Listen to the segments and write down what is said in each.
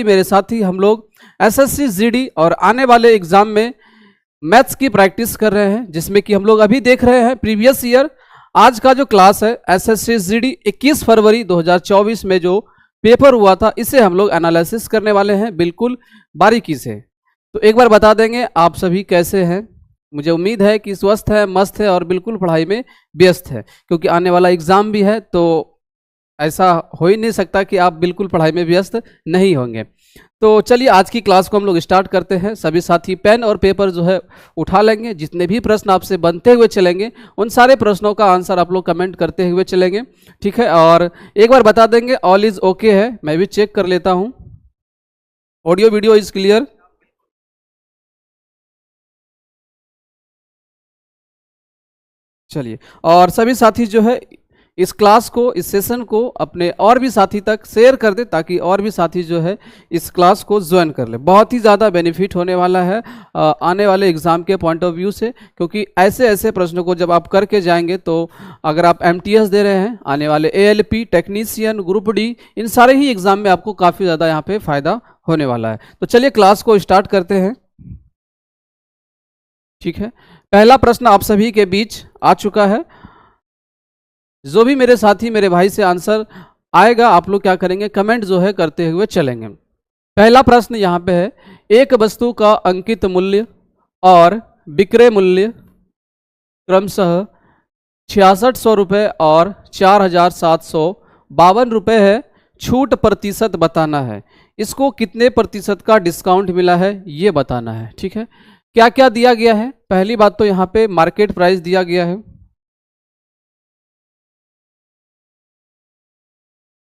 मेरे साथी हम लोग एसएससी जीडी और आने वाले एग्जाम में मैथ्स की प्रैक्टिस कर रहे हैं, जिसमें कि हम लोग अभी देख रहे हैं प्रीवियस ईयर। आज का जो क्लास है एसएससी जीडी 21 फरवरी 2024 में जो पेपर हुआ था, इसे हम लोग एनालिसिस करने वाले हैं बिल्कुल बारीकी से। तो एक बार बता देंगे आप सभी कैसे हैं। मुझे उम्मीद है कि स्वस्थ है, मस्त है और बिल्कुल पढ़ाई में व्यस्त है, क्योंकि आने वाला एग्जाम भी है, तो ऐसा हो ही नहीं सकता कि आप बिल्कुल पढ़ाई में व्यस्त नहीं होंगे। तो चलिए आज की क्लास को हम लोग स्टार्ट करते हैं। सभी साथी पेन और पेपर जो है उठा लेंगे। जितने भी प्रश्न आपसे बनते हुए चलेंगे उन सारे प्रश्नों का आंसर आप लोग कमेंट करते हुए चलेंगे, ठीक है। और एक बार बता देंगे ऑल इज ओके है। मैं भी चेक कर लेता हूं, ऑडियो वीडियो इज क्लियर। चलिए, और सभी साथी जो है इस क्लास को, इस सेशन को अपने और भी साथी तक शेयर कर दे, ताकि और भी साथी जो है इस क्लास को ज्वाइन कर ले। बहुत ही ज़्यादा बेनिफिट होने वाला है आने वाले एग्ज़ाम के पॉइंट ऑफ व्यू से, क्योंकि ऐसे ऐसे प्रश्नों को जब आप करके जाएंगे, तो अगर आप एमटीएस दे रहे हैं, आने वाले एएलपी, टेक्नीशियन, ग्रुप डी, इन सारे ही एग्ज़ाम में आपको काफ़ी ज़्यादा यहाँ पे फ़ायदा होने वाला है। तो चलिए क्लास को स्टार्ट करते हैं, ठीक है। पहला प्रश्न आप सभी के बीच आ चुका है। जो भी मेरे साथी, मेरे भाई से आंसर आएगा, आप लोग क्या करेंगे, कमेंट जो है करते हुए चलेंगे। पहला प्रश्न यहाँ पे है, एक वस्तु का अंकित मूल्य और विक्रय मूल्य क्रमशः 6600 रुपये और 4752 रुपये है। छूट प्रतिशत बताना है। इसको कितने प्रतिशत का डिस्काउंट मिला है ये बताना है, ठीक है। क्या क्या दिया गया है? पहली बात तो यहाँ पे मार्केट प्राइस दिया गया है,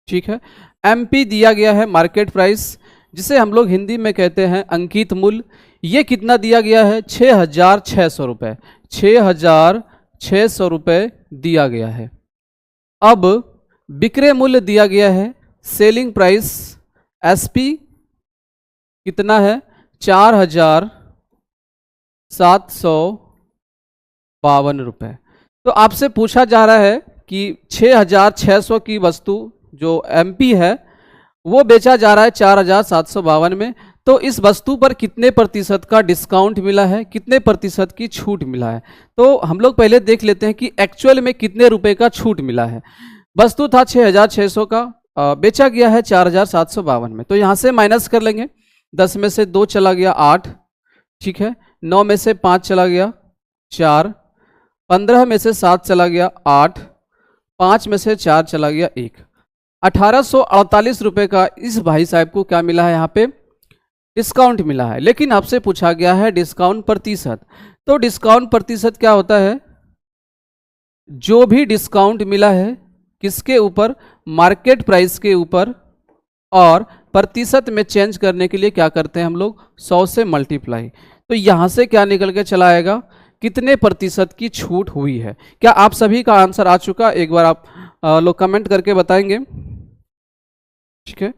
ठीक है। एमपी दिया गया है मार्केट प्राइस, जिसे हम लोग हिंदी में कहते हैं अंकित मूल्य। ये कितना दिया गया है? 6600 रुपये। 6600 रुपये दिया गया है। अब विक्रय मूल्य दिया गया है, सेलिंग प्राइस एसपी कितना है? 4752 रुपये। तो आपसे पूछा जा रहा है कि 6600 की वस्तु जो एमपी है वो बेचा जा रहा है 4752 में, तो इस वस्तु पर कितने प्रतिशत का डिस्काउंट मिला है, कितने प्रतिशत की छूट मिला है। तो हम लोग पहले देख लेते हैं कि एक्चुअल में कितने रुपए का छूट मिला है। वस्तु था 6600 का, बेचा गया है 4752 में, तो यहाँ से माइनस कर लेंगे। 10 में से 2 चला गया 8, ठीक है। 9 में से 5 चला गया 4, 15 में से 7 चला गया 8, 5 में से 4 चला गया 1। 1848 रुपये का इस भाई साहब को क्या मिला है? यहाँ पे डिस्काउंट मिला है। लेकिन आपसे पूछा गया है डिस्काउंट प्रतिशत। तो डिस्काउंट प्रतिशत क्या होता है? जो भी डिस्काउंट मिला है किसके ऊपर? मार्केट प्राइस के ऊपर, और प्रतिशत में चेंज करने के लिए क्या करते हैं हम लोग? 100 से मल्टीप्लाई। तो यहाँ से क्या निकल के चला आएगा? कितने प्रतिशत की छूट हुई है। क्या आप सभी का आंसर आ चुका? एक बार आप लोग कमेंट करके बताएंगे, ठीक है।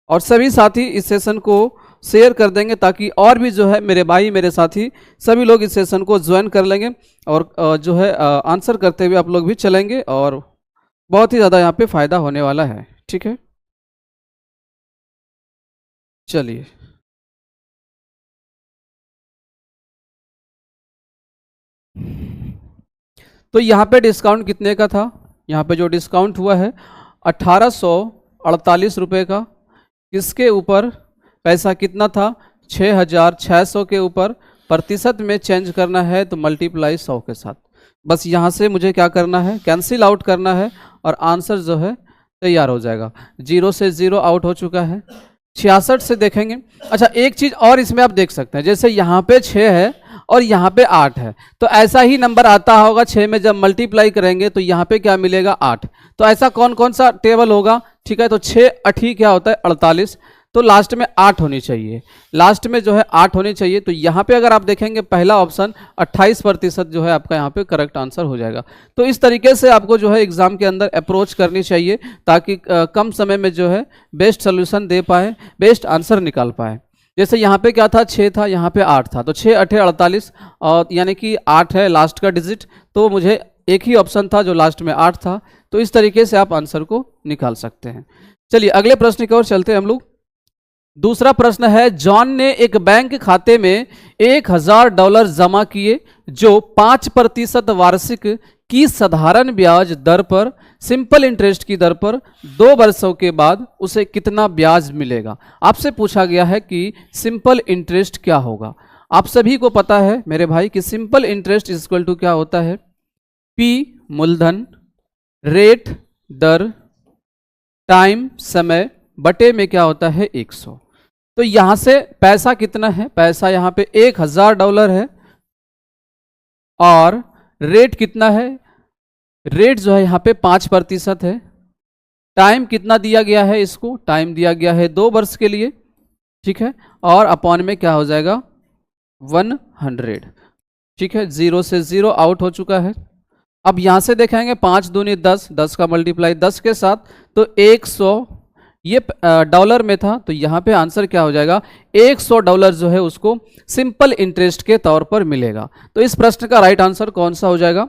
और सभी साथी इस सेशन को शेयर कर देंगे, ताकि और भी जो है मेरे भाई, मेरे साथी सभी लोग इस सेशन को ज्वाइन कर लेंगे, और जो है आंसर करते हुए आप लोग भी चलेंगे, और बहुत ही ज़्यादा यहाँ पे फायदा होने वाला है, ठीक है। चलिए, तो यहाँ पे डिस्काउंट कितने का था? यहाँ पे जो डिस्काउंट हुआ है 1848 रुपये का। इसके ऊपर पैसा कितना था? 6600 के ऊपर। प्रतिशत में चेंज करना है तो मल्टीप्लाई 100 के साथ। बस यहाँ से मुझे क्या करना है? कैंसिल आउट करना है, और आंसर जो है तैयार हो जाएगा। 0 से 0 आउट हो चुका है। 66 से देखेंगे। अच्छा, एक चीज़ और इसमें आप देख सकते हैं, जैसे यहाँ पे 6 है और यहाँ पे 8 है, तो ऐसा ही नंबर आता होगा। 6 में जब मल्टीप्लाई करेंगे तो यहाँ पे क्या मिलेगा? 8। तो ऐसा कौन कौन सा टेबल होगा? ठीक है, तो 6 8 क्या होता है? 48। तो लास्ट में 8 होनी चाहिए, लास्ट में जो है 8 होनी चाहिए। तो यहाँ पे अगर आप देखेंगे पहला ऑप्शन 28% जो है आपका यहाँ पे करेक्ट आंसर हो जाएगा। तो इस तरीके से आपको जो है एग्जाम के अंदर अप्रोच करनी चाहिए, ताकि कम समय में जो है बेस्ट सोल्यूशन दे पाए, बेस्ट आंसर निकाल पाए। जैसे यहाँ पे क्या था? 6 था, यहाँ पे 8 था, तो 6 8 48, और यानी कि 8 है लास्ट का डिजिट, तो मुझे एक ही ऑप्शन था जो लास्ट में 8 था। तो इस तरीके से आप आंसर को निकाल सकते हैं। चलिए अगले प्रश्न की ओर चलते हैं हम लोग। दूसरा प्रश्न है, जॉन ने एक बैंक खाते में $1000 जमा किए जो 5% वार्षिक की साधारण ब्याज दर पर, सिंपल इंटरेस्ट की दर पर 2 वर्षों के बाद उसे कितना ब्याज मिलेगा। आपसे पूछा गया है कि सिंपल इंटरेस्ट क्या होगा। आप सभी को पता है मेरे भाई कि सिंपल इंटरेस्ट इक्वल टू क्या होता है, पी मूलधन रेट दर टाइम समय बटे में क्या होता है 100। तो यहां से पैसा कितना है, पैसा यहां पे $1000 है और रेट कितना है, रेट जो है यहां पे 5% है। टाइम कितना दिया गया है, इसको टाइम दिया गया है 2 वर्ष के लिए, ठीक है, और अपॉन में क्या हो जाएगा 100, ठीक है, 0 से 0 आउट हो चुका है। अब यहां से देखेंगे 5 दूनी 10, 10 का मल्टीप्लाई 10 के साथ, तो 100 ये डॉलर में था, तो यहाँ पे आंसर क्या हो जाएगा, $100 जो है उसको सिंपल इंटरेस्ट के तौर पर मिलेगा। तो इस प्रश्न का राइट आंसर कौन सा हो जाएगा,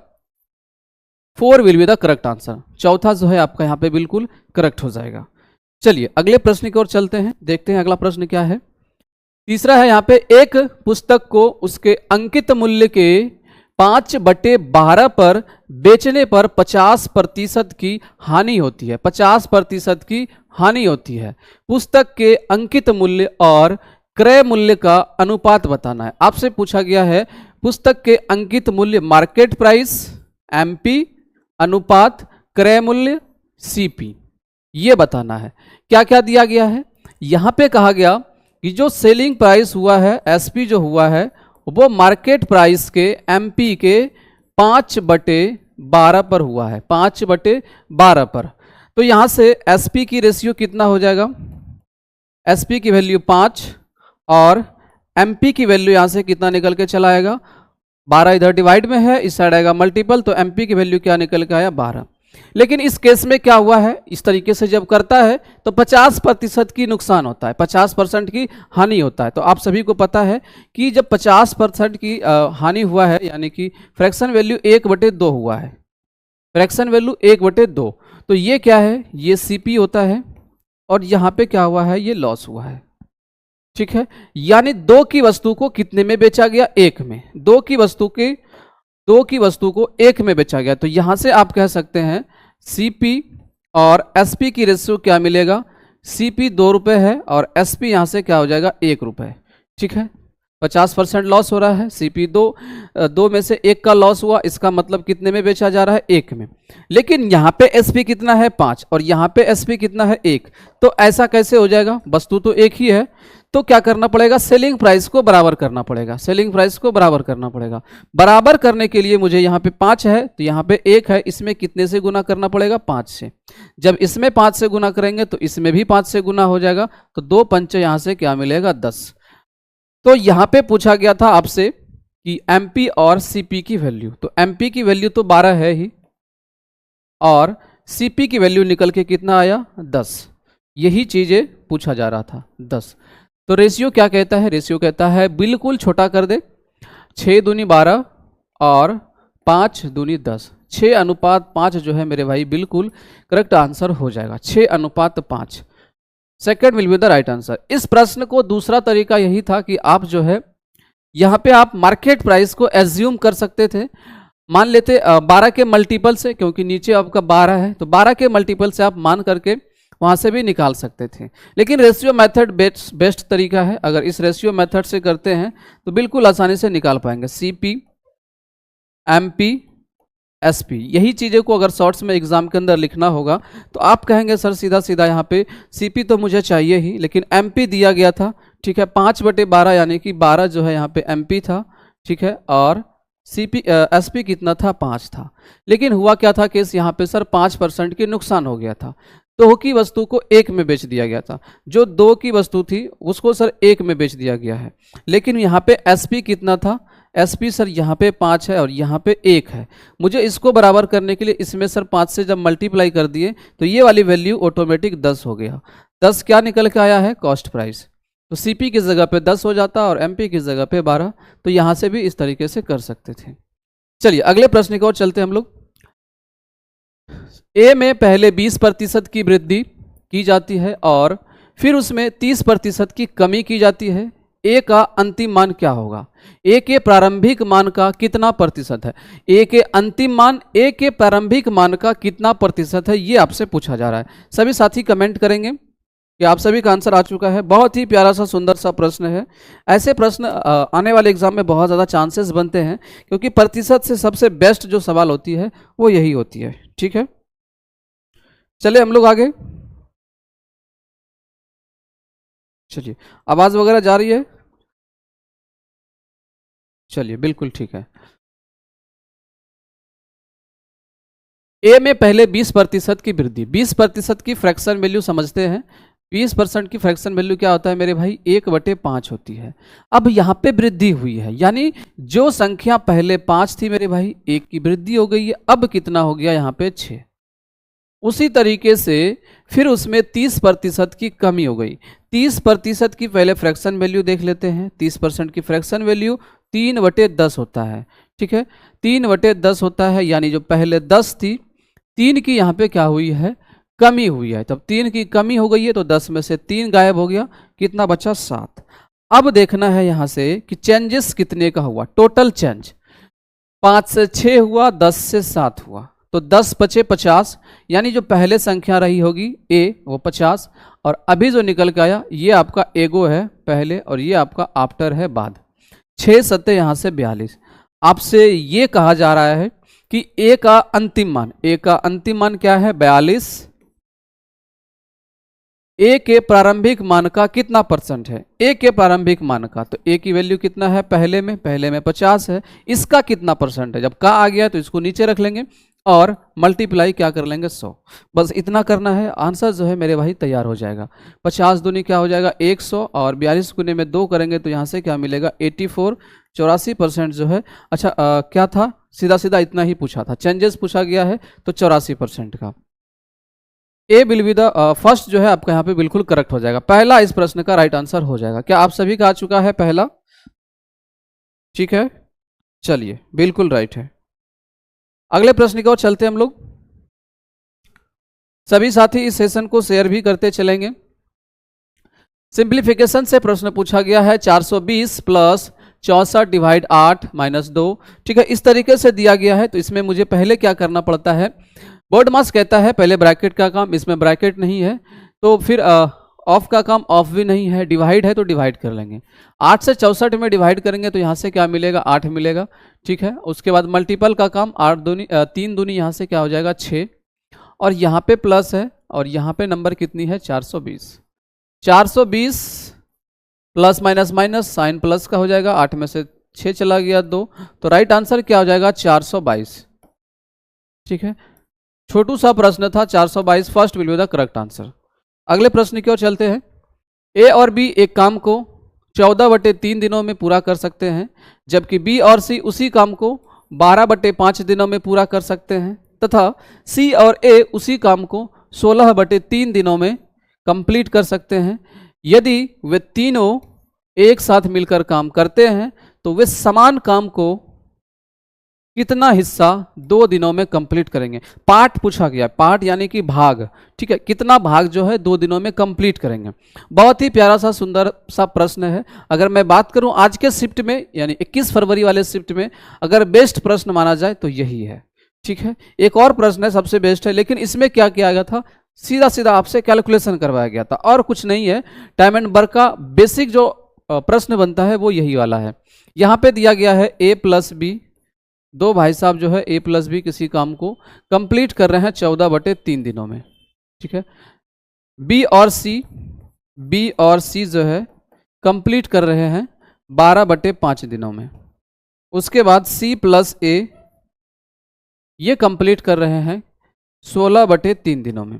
4 will be the correct answer. चौथा जो है आपका यहाँ पे बिल्कुल करेक्ट हो जाएगा। चलिए अगले प्रश्न की ओर चलते हैं, देखते हैं अगला प्रश्न क्या है। तीसरा है यहाँ पे, एक पुस्तक को उसके अंकित मूल्य के 5/12 पर बेचने पर 50% की हानि होती है। 50% की हानि होती है। पुस्तक के अंकित मूल्य और क्रय मूल्य का अनुपात बताना है। आपसे पूछा गया है पुस्तक के अंकित मूल्य मार्केट प्राइस एमपी अनुपात क्रय मूल्य सीपी, ये बताना है। क्या क्या दिया गया है, यहां पे कहा गया कि जो सेलिंग प्राइस हुआ है एसपी जो हुआ है वो मार्केट प्राइस के एमपी के 5/12 पर हुआ है, 5/12 पर। तो यहां से एसपी की रेशियो कितना हो जाएगा, एसपी की वैल्यू 5 और एमपी की वैल्यू यहां से कितना निकल के चला आएगा, 12 इधर डिवाइड में है, इस साइड आएगा मल्टीपल, तो एमपी की वैल्यू क्या निकल के आया 12। लेकिन इस केस में क्या हुआ है, इस तरीके से जब करता है तो 50% की नुकसान होता है, 50% की हानि होता है। तो आप सभी को पता है कि जब 50% की हानि हुआ है, यानी कि फ्रैक्शन वैल्यू 1/2 हुआ है, फ्रैक्शन वैल्यू 1/2, तो ये क्या है, ये सीपी होता है और यहाँ पे क्या हुआ है, ये लॉस हुआ है, ठीक है। यानी 2 की वस्तु को कितने में बेचा गया, 1 में, 2 की वस्तु को 1 में बेचा गया। तो यहां से आप कह सकते हैं सीपी और एसपी की रेशियो क्या मिलेगा, सीपी 2 रुपए है और एसपी यहां से क्या हो जाएगा 1 रुपए, ठीक है। 50% लॉस हो रहा है, सीपी 2 में से 1 का लॉस हुआ, इसका मतलब कितने में बेचा जा रहा है, 1 में। लेकिन यहां पे एसपी कितना है 5 और यहां पे एसपी कितना है 1, तो ऐसा कैसे हो जाएगा, वस्तु तो एक ही है, तो क्या करना पड़ेगा, सेलिंग प्राइस को बराबर करना पड़ेगा, सेलिंग प्राइस को बराबर करना पड़ेगा। बराबर करने के लिए मुझे यहाँ पे 5 है तो यहाँ पे 1 है, इसमें कितने से गुना करना पड़ेगा, 5 से। जब इसमें 5 से गुना करेंगे तो इसमें भी 5 से गुना हो जाएगा, तो 2 पंचे यहाँ से क्या मिलेगा 10। तो यहाँ पे पूछा गया था आपसे कि एमपी और सीपी की वैल्यू, तो एमपी की वैल्यू तो 12 है ही और सीपी की वैल्यू निकल के कितना आया 10, यही चीजें पूछा जा रहा था 10। तो रेशियो क्या कहता है, रेशियो कहता है बिल्कुल छोटा कर दे, 6 दूनी 12 और 5 दूनी 10, 6:5 जो है मेरे भाई बिल्कुल करेक्ट आंसर हो जाएगा, 6:5। Second will be the right answer. इस प्रश्न को दूसरा तरीका यही था कि आप जो है यहाँ पे आप मार्केट प्राइस को एज्यूम कर सकते थे, मान लेते 12 के मल्टीपल से, क्योंकि नीचे आपका 12 है तो 12 के मल्टीपल से आप मान करके वहां से भी निकाल सकते थे। लेकिन रेशियो मेथड बेस्ट तरीका है, अगर इस रेशियो मेथड से करते हैं तो बिल्कुल आसानी से निकाल पाएंगे। सीपी एमपी एसपी, यही चीज़ों को अगर शॉर्ट्स में एग्जाम के अंदर लिखना होगा तो आप कहेंगे सर सीधा सीधा यहाँ पे सीपी तो मुझे चाहिए ही, लेकिन एमपी दिया गया था, ठीक है, 5/12 यानी कि 12 जो है यहाँ पे एमपी था, ठीक है, और सीपी एसपी कितना था 5 था। लेकिन हुआ क्या था केस, यहाँ पे सर 5% की नुकसान हो गया था, 2 की वस्तु को 1 में बेच दिया गया था, जो 2 की वस्तु थी उसको सर 1 में बेच दिया गया है। लेकिन यहाँ पे एसपी कितना था, एसपी सर यहाँ पे 5 है और यहाँ पे 1 है, मुझे इसको बराबर करने के लिए इसमें सर 5 से जब मल्टीप्लाई कर दिए तो ये वाली वैल्यू ऑटोमेटिक 10 हो गया। 10 क्या निकल के आया है, कॉस्ट प्राइस, तो सीपी की जगह पे 10 हो जाता और एमपी की जगह पे 12, तो यहाँ से भी इस तरीके से कर सकते थे। चलिए अगले प्रश्न की ओर चलते हैं हम लोग। ए में पहले 20% की वृद्धि की जाती है और फिर उसमें 30% की कमी की जाती है। ए का अंतिम मान क्या होगा? ए के प्रारंभिक मान का कितना प्रतिशत है? ए के अंतिम मान ए के प्रारंभिक मान का कितना प्रतिशत है, ये आपसे पूछा जा रहा है। सभी साथी कमेंट करेंगे कि आप सभी का आंसर आ चुका है। बहुत ही प्यारा सा सुंदर सा प्रश्न है। ऐसे प्रश्न आने वाले एग्जाम में बहुत ज़्यादा चांसेस बनते हैं, क्योंकि प्रतिशत से सबसे बेस्ट जो सवाल होती है वो यही होती है। ठीक है, चलिए हम लोग आगे। चलिए, आवाज़ वगैरह जा रही है? चलिए, बिल्कुल ठीक है। ए में पहले 20% की वृद्धि, 20% की फ्रैक्शन वैल्यू समझते हैं। 20% की फ्रैक्शन वैल्यू क्या होता है मेरे भाई? 1/5 होती है। अब यहाँ पे वृद्धि हुई है, यानी जो संख्या पहले 5 थी मेरे भाई, 1 की वृद्धि हो गई है। अब कितना हो गया यहाँ पे? 6। उसी तरीके से फिर उसमें 30% की कमी हो गई। 30% की पहले फ्रैक्शन वैल्यू देख लेते हैं। 30% की फ्रैक्शन वैल्यू 3/10 होता है। ठीक है, 3/10 होता है, यानी जो पहले 10 थी, 3 की यहाँ पे क्या हुई है? कमी हुई है। तब 3 की कमी हो गई है, तो 10 में से 3 गायब हो गया। कितना बचा? 7। अब देखना है यहाँ से कि चेंजेस कितने का हुआ, टोटल चेंज। 5 से 6 हुआ, 10 से 7 हुआ, तो 10 बचे 50, यानी जो पहले संख्या रही होगी ए, वो 50, और अभी जो निकल के आया ये आपका एगो है पहले, और ये आपका आफ्टर है बाद। 6 सत्ते यहाँ से 42। आपसे ये कहा जा रहा है कि ए का अंतिम मान, ए का अंतिम मान क्या है? 42। ए के प्रारंभिक मान का कितना परसेंट है? ए के प्रारंभिक मान का, तो ए की वैल्यू कितना है? पहले में 50 है। इसका कितना परसेंट है? जब का आ गया तो इसको नीचे रख लेंगे और मल्टीप्लाई क्या कर लेंगे? 100। बस इतना करना है, आंसर जो है मेरे भाई तैयार हो जाएगा। 50 दूनी क्या हो जाएगा? 100, और 42 गुने में 2 करेंगे तो यहाँ से क्या मिलेगा? 84। 84% जो है। अच्छा, क्या था? सीधा सीधा इतना ही पूछा था, चेंजेस पूछा गया है, तो 84% का ए विल बी द फर्स्ट जो है आपका यहाँ पे बिल्कुल करेक्ट हो जाएगा। पहला इस प्रश्न का राइट आंसर हो जाएगा। क्या आप सभी का आ चुका है पहला? ठीक है, चलिए, बिल्कुल राइट है। अगले प्रश्न की ओर चलते हैं हम लोग। सभी साथी इस सेशन को शेयर भी करते चलेंगे। सिंप्लीफिकेशन से प्रश्न पूछा गया है। 420 प्लस 64 डिवाइड 8 माइनस 2। ठीक है, इस तरीके से दिया गया है, तो इसमें मुझे पहले क्या करना पड़ता है? बोर्ड मास कहता है पहले ब्रैकेट का काम, इसमें ब्रैकेट नहीं है, तो फिर ऑफ का काम, ऑफ भी नहीं है, डिवाइड है तो डिवाइड कर लेंगे। 8 से 64 में डिवाइड करेंगे तो यहाँ से क्या मिलेगा? 8 मिलेगा। ठीक है, उसके बाद मल्टीपल का काम, 3 दूनी यहाँ से क्या हो जाएगा? 6, और यहाँ पे प्लस है, और यहाँ पे नंबर कितनी है? 420। 420 plus minus minus, sign plus का हो जाएगा। 8 में से 6 चला गया 2, तो राइट आंसर क्या हो जाएगा? 422। ठीक है, छोटू सा प्रश्न था। 422 first will be the correct answer. अगले प्रश्न की ओर चलते हैं। ए और बी एक काम को 14/3 दिनों में पूरा कर सकते हैं, जबकि बी और सी उसी काम को 12/5 दिनों में पूरा कर सकते हैं, तथा सी और ए उसी काम को 16/3 दिनों में कंप्लीट कर सकते हैं। यदि वे तीनों एक साथ मिलकर काम करते हैं तो वे समान काम को कितना हिस्सा 2 दिनों में कंप्लीट करेंगे? पार्ट पूछा गया, पार्ट यानी कि भाग। ठीक है, कितना भाग जो है 2 दिनों में कंप्लीट करेंगे। बहुत ही प्यारा सा सुंदर सा प्रश्न है। अगर मैं बात करूं आज के शिफ्ट में, यानी 21 फरवरी वाले शिफ्ट में, अगर बेस्ट प्रश्न माना जाए तो यही है। ठीक है, एक और प्रश्न है सबसे बेस्ट है, लेकिन इसमें क्या किया गया था? सीधा सीधा आपसे कैलकुलेशन करवाया गया था, और कुछ नहीं है। टाइम एंड वर्क का बेसिक जो प्रश्न बनता है वो यही वाला है। यहाँ पे दिया गया है ए प्लस बी, दो भाई साहब जो है ए प्लस बी किसी काम को कंप्लीट कर रहे हैं 14/3 दिनों में। ठीक है, बी और सी जो है कंप्लीट कर रहे हैं 12/5 दिनों में। उसके बाद सी प्लस ए ये कंप्लीट कर रहे हैं 16/3 दिनों में।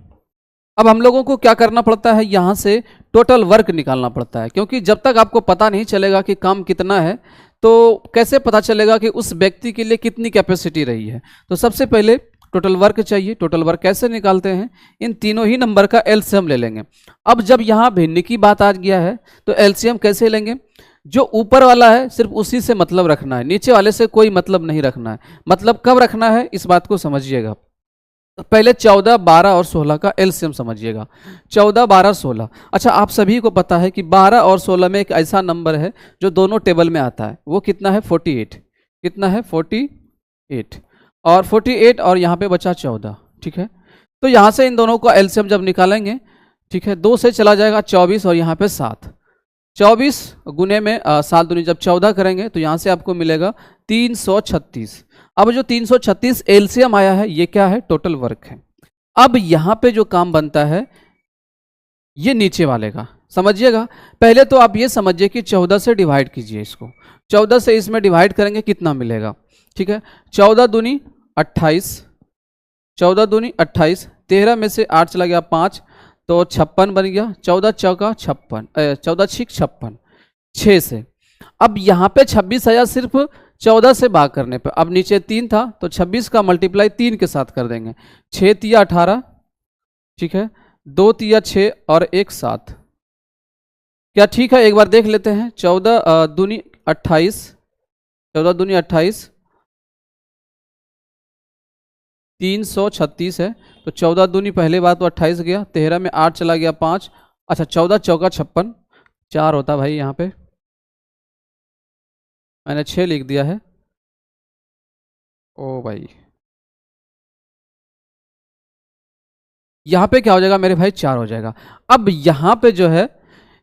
अब हम लोगों को क्या करना पड़ता है? यहाँ से टोटल वर्क निकालना पड़ता है, क्योंकि जब तक आपको पता नहीं चलेगा कि काम कितना है तो कैसे पता चलेगा कि उस व्यक्ति के लिए कितनी कैपेसिटी रही है? तो सबसे पहले टोटल वर्क चाहिए। टोटल वर्क कैसे निकालते हैं? इन तीनों ही नंबर का एलसीएम ले लेंगे। अब जब यहाँ भिन्न की बात आ गया है तो एलसीएम कैसे लेंगे? जो ऊपर वाला है सिर्फ उसी से मतलब रखना है, नीचे वाले से कोई मतलब नहीं रखना है। मतलब कब रखना है इस बात को समझिएगा। तो पहले 14, 12 और 16 का एलसीएम समझिएगा। 14, 12, 16। अच्छा, आप सभी को पता है कि 12 और 16 में एक ऐसा नंबर है जो दोनों टेबल में आता है, वो कितना है? 48। कितना है? 48। और 48 और यहाँ पे बचा 14। ठीक है, तो यहाँ से इन दोनों का एलसीएम जब निकालेंगे, ठीक है, 2 से चला जाएगा 24 और यहाँ पे 7। 24 गुने में 7 दूनी जब 14 करेंगे तो यहाँ से आपको मिलेगा 336। अब जो 336 एलसीएम आया है, ये क्या है? टोटल वर्क है। अब यहाँ पे जो काम बनता है ये नीचे वाले का समझिएगा। पहले तो आप ये समझिए कि 14 से डिवाइड कीजिए इसको। 14 से इसमें डिवाइड करेंगे कितना मिलेगा? ठीक है, 14 दूनी 28, 14 दूनी 28, 13 में से 8 चला गया 5, तो 56 बन गया। 14 चौका 56, 14 छिक 56, 6 से। अब यहाँ पे 26 आया सिर्फ 14 से भाग करने पे। अब नीचे 3 था तो 26 का मल्टीप्लाई 3 के साथ कर देंगे। 6 तिया 18, ठीक है, 2 तिया 6 और 1 7। क्या ठीक है? एक बार देख लेते हैं। 14 दूनी 28, 14 दूनी 28, 336 है, तो 14 दूनी पहले बार तो 28 गया, 13 में 8 चला गया 5। अच्छा, 14 चौका 56, 4 होता भाई, यहाँ पे मैंने 6 लिख दिया है। ओ भाई, यहाँ पे क्या हो जाएगा मेरे भाई? 4 हो जाएगा। अब यहाँ पे जो है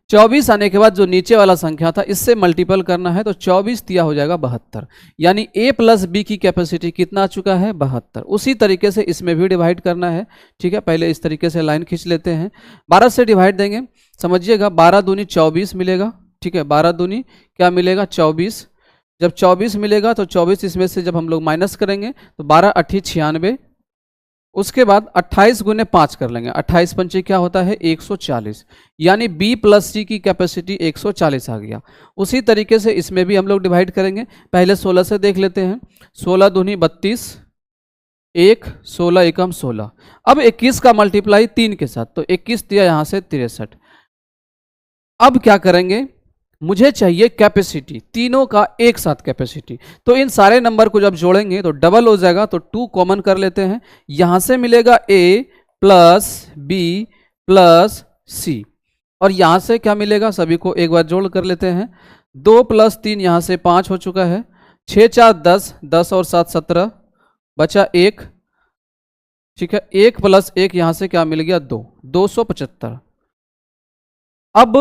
24 आने के बाद जो नीचे वाला संख्या था इससे मल्टीपल करना है, तो 24 दिया हो जाएगा 72। यानी a प्लस बी की कैपेसिटी कितना आ चुका है? 72। उसी तरीके से इसमें भी डिवाइड करना है। ठीक है, पहले इस तरीके से लाइन खींच लेते हैं। 12 से डिवाइड देंगे, समझिएगा। 12 दूनी 24 मिलेगा। ठीक है, 12 दूनी क्या मिलेगा? 24। जब 24 मिलेगा तो 24 इसमें से जब हम लोग माइनस करेंगे तो 12 अट्ठी 96। उसके बाद 28 गुने 5 कर लेंगे। 28 पंचे क्या होता है? 140। यानी b प्लस सी की कैपेसिटी 140 आ गया। उसी तरीके से इसमें भी हम लोग डिवाइड करेंगे। पहले 16 से देख लेते हैं। 16 दूनी 32, 1, 16 एकम 16। अब 21 का मल्टीप्लाई 3 के साथ, तो 21 दिया यहाँ से 63। अब क्या करेंगे? मुझे चाहिए कैपेसिटी, तीनों का एक साथ कैपेसिटी। तो इन सारे नंबर को जब जोड़ेंगे तो डबल हो जाएगा, तो 2 कॉमन कर लेते हैं। यहां से मिलेगा a प्लस बी प्लस सी, और यहां से क्या मिलेगा? सभी को एक बार जोड़ कर लेते हैं। 2 प्लस 3 यहां से 5 हो चुका है। 6 4 10, 10 और 7 17, बचा 1। ठीक है, 1 प्लस 1 यहां से क्या मिल गया? 2, 275। अब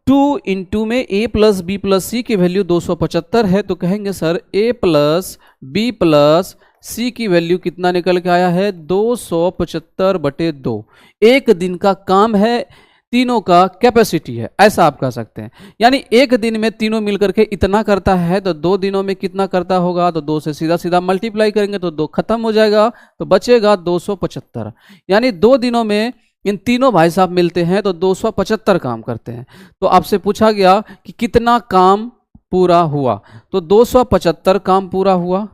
2 इंटू में a plus B plus C की वैल्यू 275 है, तो कहेंगे sir a plus B plus C की वैल्यू कितना निकल के आया है? 275/2। एक दिन का काम है, तीनों का कैपेसिटी है, ऐसा आप कह सकते हैं। यानी एक दिन में तीनों मिलकर के इतना करता है, तो 2 दिनों में कितना करता होगा? तो 2 से सीधा सीधा मल्टीप्लाई करेंगे तो 2 खत्म हो जाएगा, तो बचेगा 275। यानी 2 दिनों में इन तीनों भाई साहब मिलते हैं तो 275 काम करते हैं। तो आपसे पूछा गया कि कितना काम पूरा हुआ, तो 275 काम पूरा हुआ।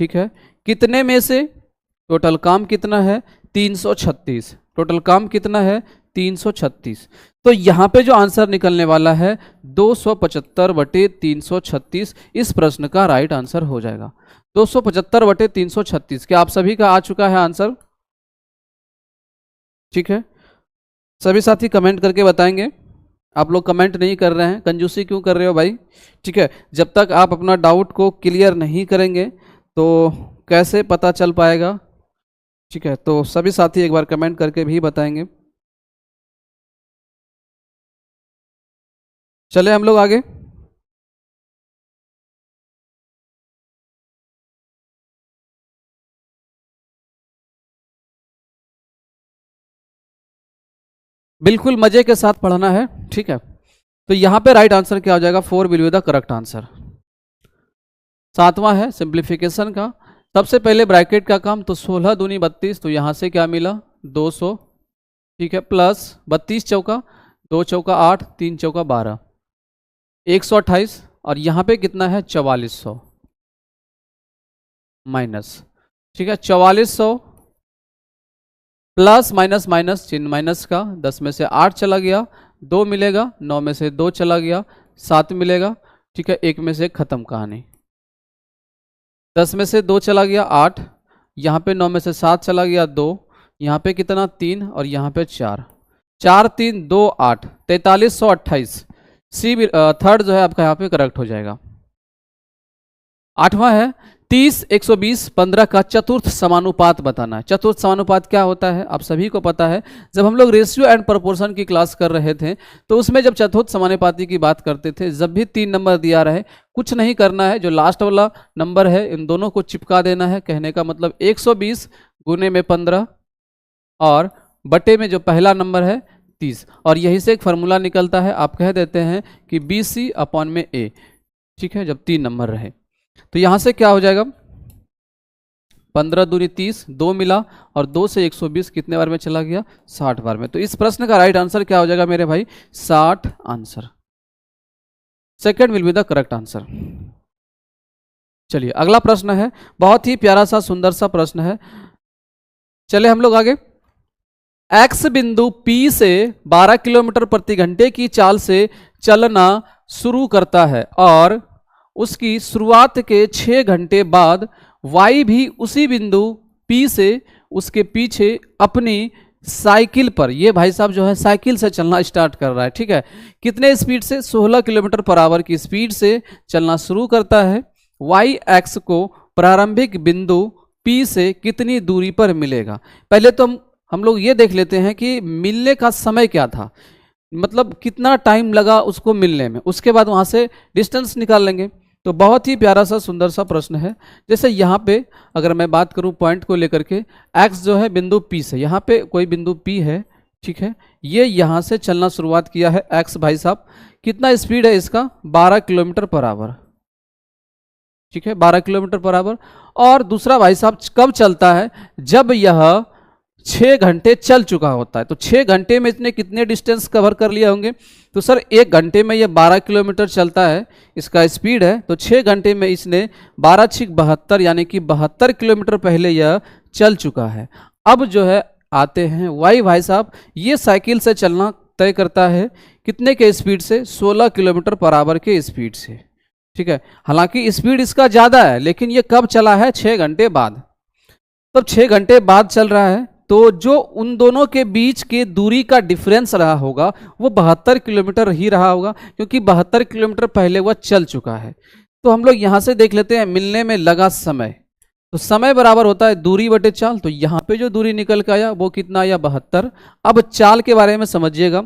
ठीक है, कितने में से? टोटल काम कितना है? 336। टोटल काम कितना है? 336। तो यहां पे जो आंसर निकलने वाला है 275/336 इस प्रश्न का राइट आंसर हो जाएगा। 275/336। क्या आप सभी का आ चुका है आंसर? ठीक है, सभी साथी कमेंट करके बताएंगे। आप लोग कमेंट नहीं कर रहे हैं, कंजूसी क्यों कर रहे हो भाई? ठीक है, जब तक आप अपना डाउट को क्लियर नहीं करेंगे तो कैसे पता चल पाएगा? ठीक है, तो सभी साथी एक बार कमेंट करके भी बताएंगे। चले हम लोग आगे। बिल्कुल मजे के साथ पढ़ना है। ठीक है, तो यहां पे राइट आंसर क्या हो जाएगा? 4 will be the correct answer. 7वां है सिंप्लीफिकेशन का। सबसे पहले ब्रैकेट का काम, तो 16 दूनी 32, तो यहां से क्या मिला? 200। ठीक है, प्लस 32 चौका 2 चौका 8, 3 चौका 12, 128। और यहां पे कितना है? 4400 माइनस। ठीक है, 4400 प्लस माइनस माइनस, चिन्ह माइनस का। 10 में से 8 चला गया, 2 मिलेगा। 9 में से 2 चला गया, 7 मिलेगा। ठीक है, 1 में से खत्म कहानी। 10 में से 2 चला गया 8, यहाँ पे 9 में से 7 चला गया 2, यहाँ पे कितना 3 और यहाँ पे 4, 4 3 2 8, 4328। सी थर्ड जो है आपका यहाँ पे करेक्ट हो जाएगा। आठवां है 30 120 15 का चतुर्थ समानुपात बताना है। चतुर्थ समानुपात क्या होता है आप सभी को पता है। जब हम लोग रेशियो एंड प्रोपोर्शन की क्लास कर रहे थे तो उसमें जब चतुर्थ समानुपाती की बात करते थे, जब भी 3 नंबर दिया रहे, कुछ नहीं करना है, जो लास्ट वाला नंबर है इन दोनों को चिपका देना है। कहने का मतलब 120 गुने में 15 और बटे में जो पहला नंबर है 30, और यही से एक फार्मूला निकलता है, आप कह देते हैं कि BC अपॉन में A। ठीक है, जब 3 नंबर रहे तो यहां से क्या हो जाएगा, 15 दूनी 30, 2 मिला और 2 से 120 कितने बार में चला गया, 60 बार में। तो इस प्रश्न का राइट आंसर क्या हो जाएगा मेरे भाई, 60 answer. Second will be the correct answer. चलिए अगला प्रश्न है, बहुत ही प्यारा सा सुंदर सा प्रश्न है। चले हम लोग आगे। एक्स बिंदु P से 12 किलोमीटर प्रति घंटे की चाल से चलना शुरू करता है और उसकी शुरुआत के 6 घंटे बाद Y भी उसी बिंदु P से उसके पीछे अपनी साइकिल पर, ये भाई साहब जो है साइकिल से चलना स्टार्ट कर रहा है। ठीक है, कितने स्पीड से, 16 किलोमीटर पर आवर की स्पीड से चलना शुरू करता है। Y एक्स को प्रारंभिक बिंदु P से कितनी दूरी पर मिलेगा। पहले तो हम लोग ये देख लेते हैं कि मिलने का समय क्या था, मतलब कितना टाइम लगा उसको मिलने में, उसके बाद वहां से डिस्टेंस निकाल लेंगे। तो बहुत ही प्यारा सा सुंदर सा प्रश्न है। जैसे यहाँ पे अगर मैं बात करूँ पॉइंट को लेकर के, एक्स जो है बिंदु P से, यहाँ पे कोई बिंदु P है, ठीक है, ये यहाँ से चलना शुरुआत किया है एक्स भाई साहब, कितना स्पीड है इसका, 12 किलोमीटर पर आवर। ठीक है, 12 किलोमीटर पर आवर। और दूसरा भाई साहब कब चलता है, जब यह 6 घंटे चल चुका होता है। तो 6 घंटे में इसने कितने डिस्टेंस कवर कर लिए होंगे, तो सर 1 घंटे में ये 12 किलोमीटर चलता है, इसका स्पीड है, तो 6 घंटे में इसने 12 6 72 यानी कि 72 किलोमीटर पहले यह चल चुका है। अब जो है आते हैं वाई भाई साहब, ये साइकिल से चलना तय करता है कितने के स्पीड से, 16 किलोमीटर पर आवर के स्पीड से। ठीक है, हालांकि स्पीड इसका ज़्यादा है, लेकिन ये कब चला है, 6 घंटे बाद। तब 6 घंटे बाद चल रहा है, तो जो उन दोनों के बीच के दूरी का डिफरेंस रहा होगा वो 72 किलोमीटर ही रहा होगा, क्योंकि 72 किलोमीटर पहले वह चल चुका है। तो हम लोग यहाँ से देख लेते हैं मिलने में लगा समय, तो समय बराबर होता है दूरी बटे चाल। तो यहाँ पे जो दूरी निकल के आया वो कितना आया, 72। अब चाल के बारे में समझिएगा,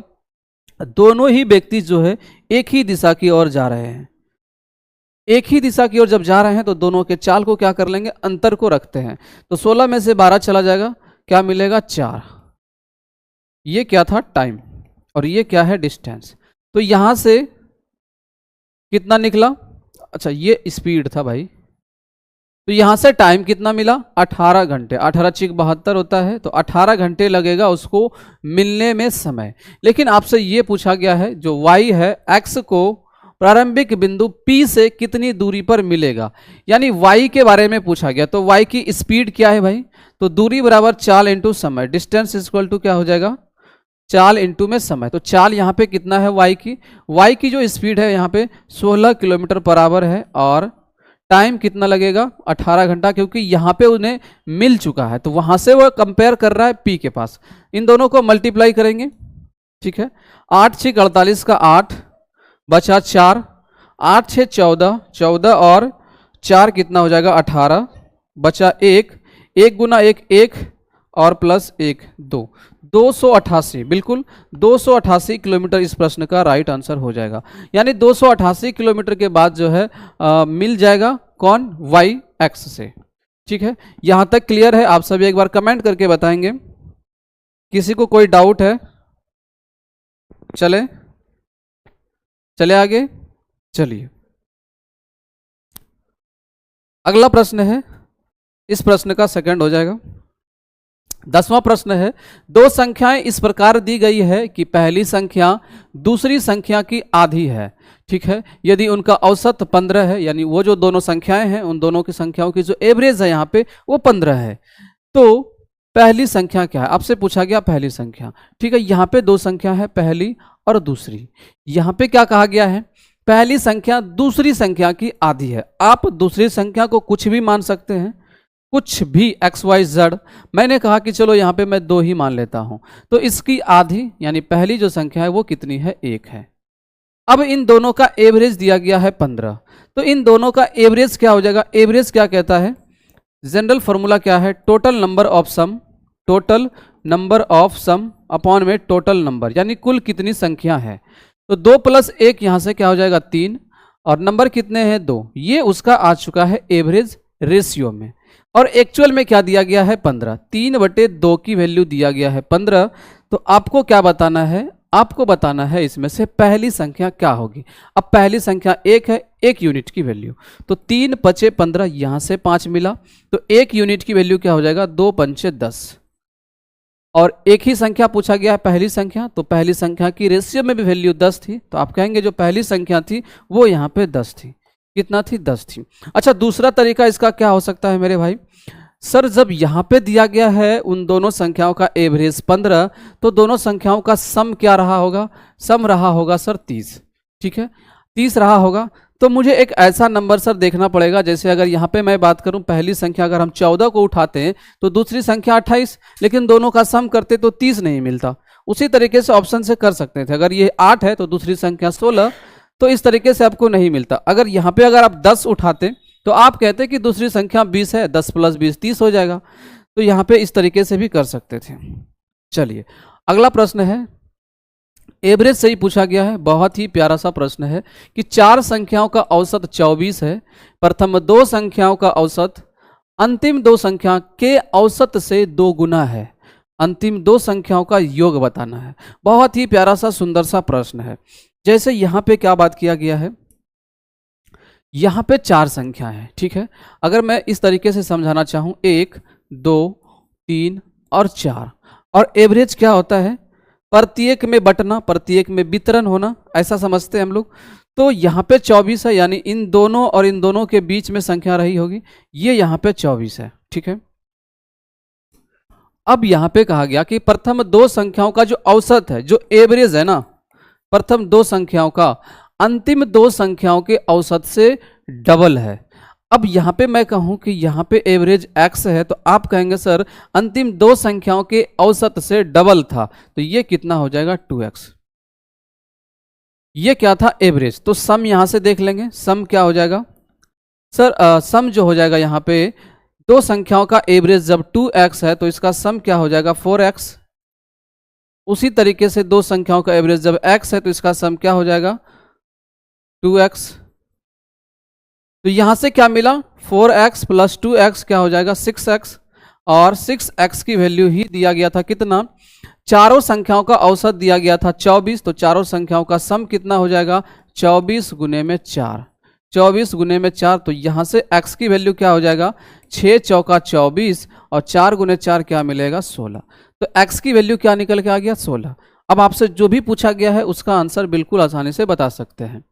दोनों ही व्यक्ति जो है एक ही दिशा की ओर जा रहे हैं। एक ही दिशा की ओर जब जा रहे हैं तो दोनों के चाल को क्या कर लेंगे, अंतर को रखते हैं। तो 16 में से 12 चला जाएगा, क्या मिलेगा, 4। ये क्या था, टाइम, और ये क्या है, डिस्टेंस। तो यहां से कितना निकला, अच्छा ये स्पीड था भाई, तो यहां से टाइम कितना मिला, 18 घंटे। 18 6 72 होता है, तो 18 घंटे लगेगा उसको मिलने में समय। लेकिन आपसे ये पूछा गया है जो y है, x को प्रारंभिक बिंदु P से कितनी दूरी पर मिलेगा, यानी y के बारे में पूछा गया। तो y की स्पीड क्या है भाई, तो दूरी बराबर चाल इंटू समय, डिस्टेंस इक्वल टू क्या हो जाएगा, चाल इंटू में समय। तो चाल यहाँ पे कितना है y की जो स्पीड है यहाँ पे 16 किलोमीटर पर आवर है, और टाइम कितना लगेगा, 18 घंटा, क्योंकि यहाँ पे उन्हें मिल चुका है। तो वहां से वो कंपेयर कर रहा है P के पास। इन दोनों को मल्टीप्लाई करेंगे, ठीक है, 8 6 48 का 8 बचा 4, 8 6 14, 14 और 4 कितना हो जाएगा, 18, बचा 1, 1 गुना 1 1 और प्लस 1 2, 288, बिल्कुल 288 किलोमीटर इस प्रश्न का राइट आंसर हो जाएगा। यानी 288 किलोमीटर के बाद जो है मिल जाएगा कौन, वाई एक्स से। ठीक है, यहां तक क्लियर है, आप सभी एक बार कमेंट करके बताएंगे। किसी को कोई डाउट है, चले आगे। चलिए अगला प्रश्न है, इस प्रश्न का सेकंड हो जाएगा। 10वां प्रश्न है, दो संख्याएं इस प्रकार दी गई है कि पहली संख्या दूसरी संख्या की आधी है। ठीक है, यदि उनका औसत 15 है, यानी वो जो दोनों संख्याएं हैं उन दोनों की संख्याओं की जो एवरेज है यहाँ पे वो 15 है, तो पहली संख्या क्या है, आपसे पूछा गया पहली संख्या। ठीक है, यहाँ पे दो संख्या है, पहली और दूसरी। यहाँ पे क्या कहा गया है, पहली संख्या दूसरी संख्या की आधी है। आप दूसरी संख्या को कुछ भी मान सकते हैं, कुछ भी एक्स वाई जेड, मैंने कहा कि चलो यहाँ पे मैं 2 ही मान लेता हूँ, तो इसकी आधी यानी पहली जो संख्या है वो कितनी है, 1 है। अब इन दोनों का एवरेज दिया गया है 15, तो इन दोनों का एवरेज क्या हो जाएगा, एवरेज क्या कहता है, जनरल फॉर्मूला क्या है, total number of sum, total number of sum upon में टोटल नंबर, यानी कुल कितनी संख्या है। तो 2 + 1 यहाँ से क्या हो जाएगा 3, और नंबर कितने हैं 2, ये उसका आ चुका है एवरेज रेशियो में। और एक्चुअल में क्या दिया गया है 15, 3/2 की वैल्यू दिया गया है 15। तो आपको क्या बताना है, आपको बताना है इसमें से पहली संख्या क्या होगी। अब पहली संख्या 1 है, 1 यूनिट की वैल्यू, तो 3 × 5 = 15, यहाँ से 5 मिला, तो 1 यूनिट की वैल्यू क्या हो जाएगा, 2 × 5 = 10। और एक ही संख्या पूछा गया है पहली संख्या, तो पहली संख्या की रेशियो में भी वैल्यू 10 थी, तो आप कहेंगे जो पहली संख्या थी वो यहाँ पे 10 थी। कितना थी, 10 थी। अच्छा, दूसरा तरीका इसका क्या हो सकता है मेरे भाई, सर जब यहाँ पे दिया गया है उन दोनों संख्याओं का एवरेज 15, तो दोनों संख्याओं का सम क्या रहा होगा, सम रहा होगा सर 30, ठीक है, 30 रहा होगा। तो मुझे एक ऐसा नंबर सर देखना पड़ेगा, जैसे अगर यहाँ पे मैं बात करूँ पहली संख्या अगर हम 14 को उठाते हैं तो दूसरी संख्या 28, लेकिन दोनों का सम करते तो 30 नहीं मिलता। उसी तरीके से ऑप्शन से कर सकते थे, अगर ये 8 है तो दूसरी संख्या 16, तो इस तरीके से आपको नहीं मिलता। अगर यहाँ पे अगर आप 10 उठाते तो आप कहते कि दूसरी संख्या 20 है, 10 + 20 30 हो जाएगा। तो यहाँ पे इस तरीके से भी कर सकते थे। चलिए अगला प्रश्न है, एवरेज से ही पूछा गया है, बहुत ही प्यारा सा प्रश्न है कि 4 संख्याओं का औसत 24 है, प्रथम 2 संख्याओं का औसत अंतिम 2 संख्या के औसत से 2 गुना है, अंतिम 2 संख्याओं का योग बताना है। बहुत ही प्यारा सा सुंदर सा प्रश्न है। जैसे यहाँ पे क्या बात किया गया है, यहाँ पे 4 संख्या है, ठीक है, अगर मैं इस तरीके से समझाना चाहूँ 1 2 3 और 4, और एवरेज क्या होता है, प्रत्येक में बंटना, प्रत्येक में वितरण होना, ऐसा समझते हैं हम लोग। तो यहाँ पे 24 है, यानी इन दोनों और इन दोनों के बीच में संख्या रही होगी, ये यहाँ पे 24 है, ठीक है। अब यहाँ पे कहा गया कि प्रथम 2 संख्याओं का जो औसत है, जो एवरेज है ना, प्रथम 2 संख्याओं का अंतिम 2 संख्याओं के औसत से डबल है। अब यहाँ पे मैं कहूँ कि यहाँ पे एवरेज x है, तो आप कहेंगे सर अंतिम 2 संख्याओं के औसत से डबल था, तो ये कितना हो जाएगा 2x। ये क्या था, एवरेज। तो सम यहाँ से देख लेंगे, सम क्या हो जाएगा सर, सम जो हो जाएगा यहाँ पे 2 संख्याओं का एवरेज जब 2x है तो इसका सम क्या हो जाएगा 4x। उसी तरीके से 2 संख्याओं का एवरेज जब x है तो इसका सम क्या हो जाएगा 2x। तो यहां से क्या मिला, 4x + 2x क्या हो जाएगा 6x, और 6x की वैल्यू ही दिया गया था कितना, चारों संख्याओं का औसत दिया गया था 24, तो चारों संख्याओं का सम कितना हो जाएगा 24 × 4, 24 × 4। तो यहां से x की वैल्यू क्या हो जाएगा 6 × 4 = 24, और 4 × 4 क्या मिलेगा 16। तो x की वैल्यू क्या निकल के आ गया 16। अब आपसे जो भी पूछा गया है उसका आंसर बिल्कुल आसानी से बता सकते हैं।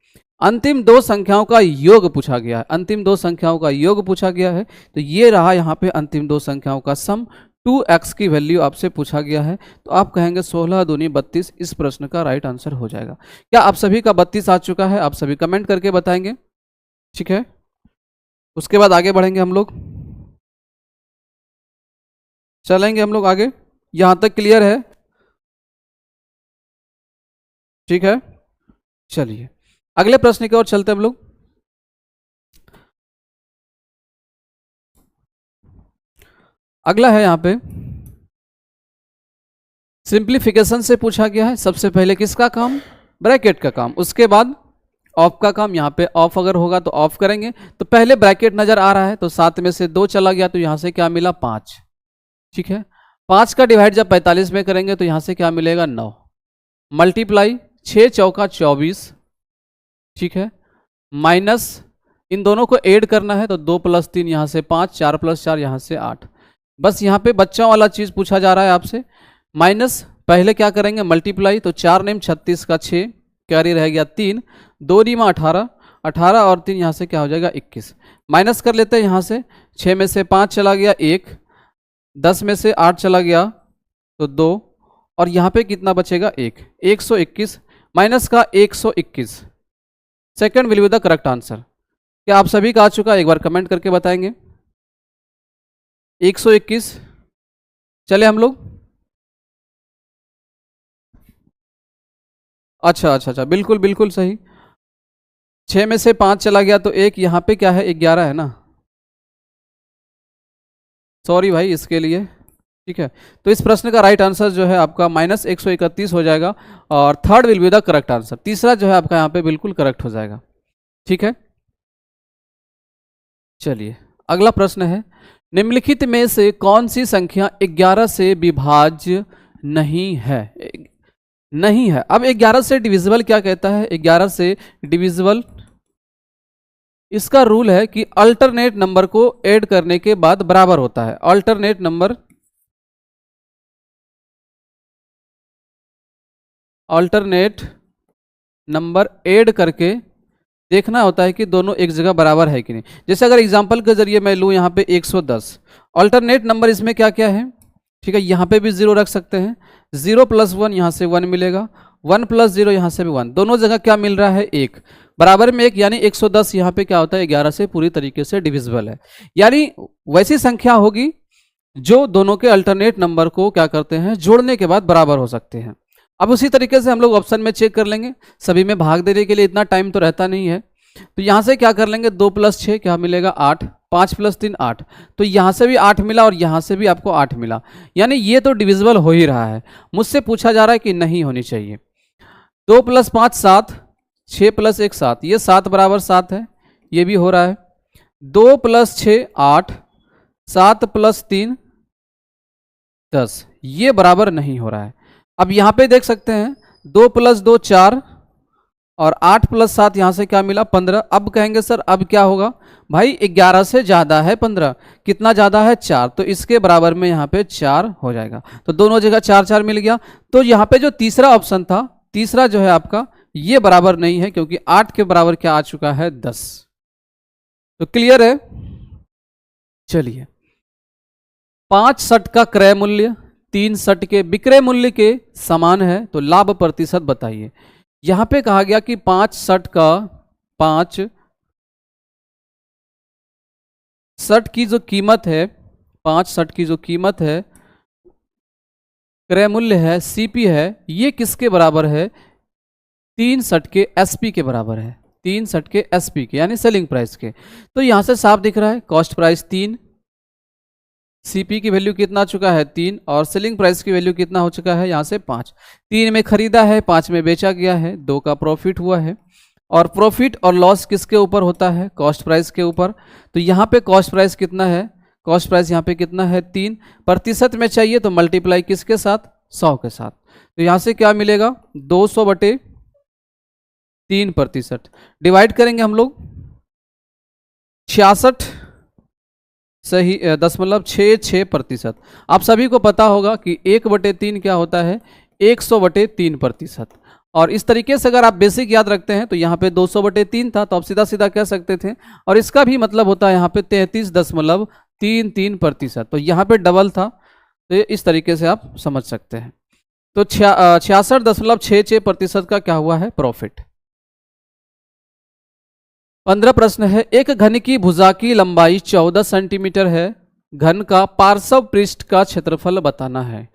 अंतिम 2 संख्याओं का योग पूछा गया है, अंतिम 2 संख्याओं का योग पूछा गया है, तो ये रहा यहाँ पे अंतिम 2 संख्याओं का सम, 2x की वैल्यू आपसे पूछा गया है, तो आप कहेंगे 16 दूनी 32 इस प्रश्न का राइट आंसर हो जाएगा। क्या आप सभी का 32 आ चुका है, आप सभी कमेंट करके बताएंगे, ठीक है। उसके बाद आगे बढ़ेंगे हम लोग, चलेंगे हम लोग आगे, यहां तक क्लियर है, ठीक है। चलिए अगले प्रश्न की ओर चलते हम लोग। अगला है यहां पे सिंप्लीफिकेशन से पूछा गया है। सबसे पहले किसका काम, ब्रैकेट का काम, उसके बाद ऑफ का काम। यहाँ पे ऑफ अगर होगा तो ऑफ करेंगे, तो पहले ब्रैकेट नजर आ रहा है, तो 7 में से 2 चला गया, तो यहां से क्या मिला 5, ठीक है। 5 का डिवाइड जब 45 में करेंगे तो यहां से क्या मिलेगा 9, मल्टीप्लाई 6 × 4 = 24, ठीक है, माइनस इन दोनों को ऐड करना है, तो 2 + 3 यहाँ से 5, 4 + 4 यहाँ से 8। बस यहाँ पे बच्चों वाला चीज़ पूछा जा रहा है आपसे, माइनस पहले क्या करेंगे मल्टीप्लाई, तो 4 9 36 का 6, कैरी रह गया 3, 2 9 18, 18 और 3 यहाँ से क्या हो जाएगा 21। माइनस कर लेते हैं यहाँ से, 6 में से 5 चला गया 1, 10 में से 8 चला गया तो 2, और यहाँ पे कितना बचेगा 1, 121 माइनस का 121। Second will be the correct answer. क्या आप सभी का आ चुका है, एक बार कमेंट करके बताएंगे। 121। चले हम लोग। अच्छा अच्छा अच्छा, बिल्कुल बिल्कुल सही। 6 में से 5 चला गया तो एक, यहाँ पे क्या है 11 है ना, सॉरी भाई इसके लिए। ठीक है, तो इस प्रश्न का राइट आंसर जो है आपका -131 हो जाएगा, और third will be the correct answer. तीसरा जो है आपका यहाँ पे बिल्कुल करेक्ट हो जाएगा। ठीक है, चलिए अगला प्रश्न है, निम्नलिखित में से कौन सी संख्या 11 से विभाज्य नहीं है? नहीं है। अब 11 से डिविजिबल क्या कहता है? 11 से डिविजिबल, इसका रूल है कि अल्टरनेट नंबर को ऐड करने के बाद बराबर होता है। Alternate number, alternate number add करके देखना होता है कि दोनों एक जगह बराबर है कि नहीं। जैसे अगर एग्जांपल के जरिए मैं लूँ यहाँ पे 110, अल्टरनेट नंबर इसमें क्या क्या है? ठीक है, यहाँ पे भी 0 रख सकते हैं, 0 + 1 यहाँ से 1 मिलेगा, 1 + 0 यहाँ से भी 1, दोनों जगह क्या मिल रहा है? 1, बराबर में 1, यानी 110 यहाँ पे क्या होता है? 11 से पूरी तरीके से डिविजिबल है। यानी वैसी संख्या होगी जो दोनों के अल्टरनेट नंबर को क्या करते हैं? जोड़ने के बाद बराबर हो सकते हैं। अब उसी तरीके से हम लोग ऑप्शन में चेक कर लेंगे, सभी में भाग देने के लिए इतना टाइम तो रहता नहीं है। तो यहाँ से क्या कर लेंगे, 2 + 6 क्या मिलेगा? 8, 5 + 3 8, तो यहाँ से भी 8 मिला और यहाँ से भी आपको 8 मिला, यानी ये तो डिविजिबल हो ही रहा है। मुझसे पूछा जा रहा है कि नहीं होनी चाहिए। 2 + 5 7, 6 + 1 7, ये 7 = 7 है, ये भी हो रहा है। 2 + 6 8, 7 + 3 10, ये बराबर नहीं हो रहा है। अब यहाँ पे देख सकते हैं 2 + 2 4, और 8 + 7 यहाँ से क्या मिला? 15। अब कहेंगे सर अब क्या होगा? भाई 11 से ज़्यादा है 15, कितना ज़्यादा है? 4, तो इसके बराबर में यहाँ पे 4 हो जाएगा। तो दोनों जगह 4 4 मिल गया। तो यहाँ पे जो तीसरा ऑप्शन था, तीसरा जो है आपका, ये बराबर नहीं है, क्योंकि 8 के बराबर क्या आ चुका है? 10। तो क्लियर है? चलिए, 5 शर्ट का क्रय मूल्य 3 शर्ट के विक्रय मूल्य के समान है, तो लाभ प्रतिशत बताइए। यहां पे कहा गया कि 5 शर्ट की जो कीमत है, 5 शर्ट की जो कीमत है, क्रय मूल्य है, सीपी है, ये किसके बराबर है? 3 शर्ट के एसपी के बराबर है। 3 शर्ट के एसपी के, यानी सेलिंग प्राइस के। तो यहां से साफ दिख रहा है, कॉस्ट प्राइस 3, सीपी की वैल्यू कितना चुका है? 3, और सेलिंग प्राइस की वैल्यू कितना हो चुका है? यहाँ से 5। 3 में खरीदा है, 5 में बेचा गया है, 2 का प्रॉफिट हुआ है। और प्रॉफिट और लॉस किसके ऊपर होता है? कॉस्ट प्राइस के ऊपर। तो यहाँ पे कॉस्ट प्राइस कितना है? कॉस्ट प्राइस यहाँ पे कितना है? 3। प्रतिशत में चाहिए तो मल्टीप्लाई किसके साथ? 100 के साथ। तो यहाँ से क्या मिलेगा? 200/3%। डिवाइड करेंगे हम लोग, 66 सही 10.66%। आप सभी को पता होगा कि 1/3 क्या होता है? 100/3%। और इस तरीके से अगर आप बेसिक याद रखते हैं तो यहाँ पे 200/3 था, तो आप सीधा सीधा कह सकते थे। और इसका भी मतलब होता है यहाँ पे 33.33%, तो यहाँ पे डबल था, तो इस तरीके से आप समझ सकते हैं। तो 66.66% का क्या हुआ है? प्रॉफिट। 15 प्रश्न है, एक घन की भुजा की लंबाई 14 सेंटीमीटर है, घन का पार्श्व पृष्ठ का क्षेत्रफल बताना है,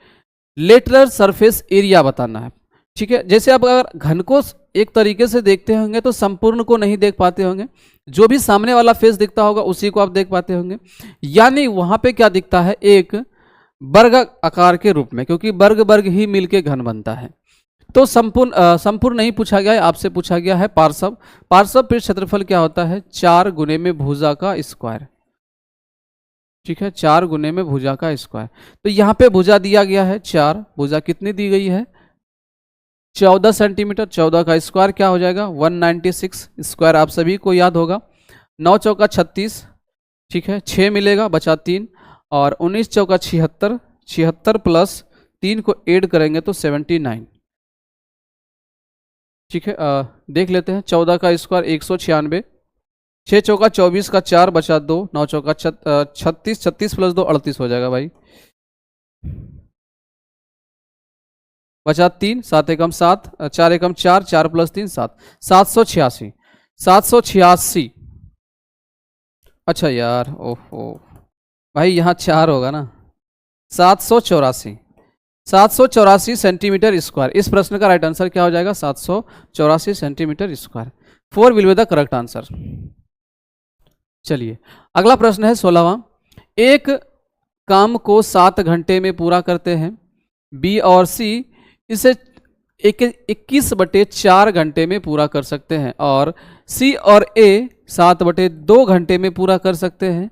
लेटरल सरफेस एरिया बताना है। ठीक है, जैसे आप अगर घन को एक तरीके से देखते होंगे तो संपूर्ण को नहीं देख पाते होंगे, जो भी सामने वाला फेस दिखता होगा उसी को आप देख पाते होंगे, यानी वहां पे क्या दिखता है? एक वर्ग आकार के रूप में, क्योंकि वर्ग वर्ग ही मिलके घन बनता है। तो संपूर्ण नहीं पूछा गया है, आपसे पूछा गया है पार्श्व। पार्श्व पृष्ठ क्षेत्रफल क्या होता है? 4 गुने में भुजा का स्क्वायर। ठीक है, 4 गुने में भुजा का स्क्वायर। तो यहाँ पे भुजा दिया गया है 4, भुजा कितनी दी गई है? 14 सेंटीमीटर। 14 का स्क्वायर क्या हो जाएगा? 196। स्क्वायर आप सभी को याद होगा। 9 चौका 36, ठीक है, 6 मिलेगा, बचा 3, और 19 चौका 76, 76 + 3 को ऐड करेंगे तो 79। ठीक है, देख लेते हैं। 14 का स्क्वायर 196, 6 चौका 24 का 4, बचा 2, 9 चौका 36, 36 + 2 38 हो जाएगा भाई, बचा 3, 7 एकम 7, 4 एकम 4, 4 + 3 7, 786। 786। अच्छा यार, ओहो, भाई यहाँ 4 होगा ना, 784, 784 सेंटीमीटर स्क्वायर। इस प्रश्न का राइट आंसर क्या हो जाएगा? 784 centimetre square. 4 will be the correct answer. चलिए अगला प्रश्न है 16वां। एक काम को 7 घंटे में पूरा करते हैं बी और सी इसे 21/4 घंटे में पूरा कर सकते हैं, और सी और ए 7/2 घंटे में पूरा कर सकते हैं।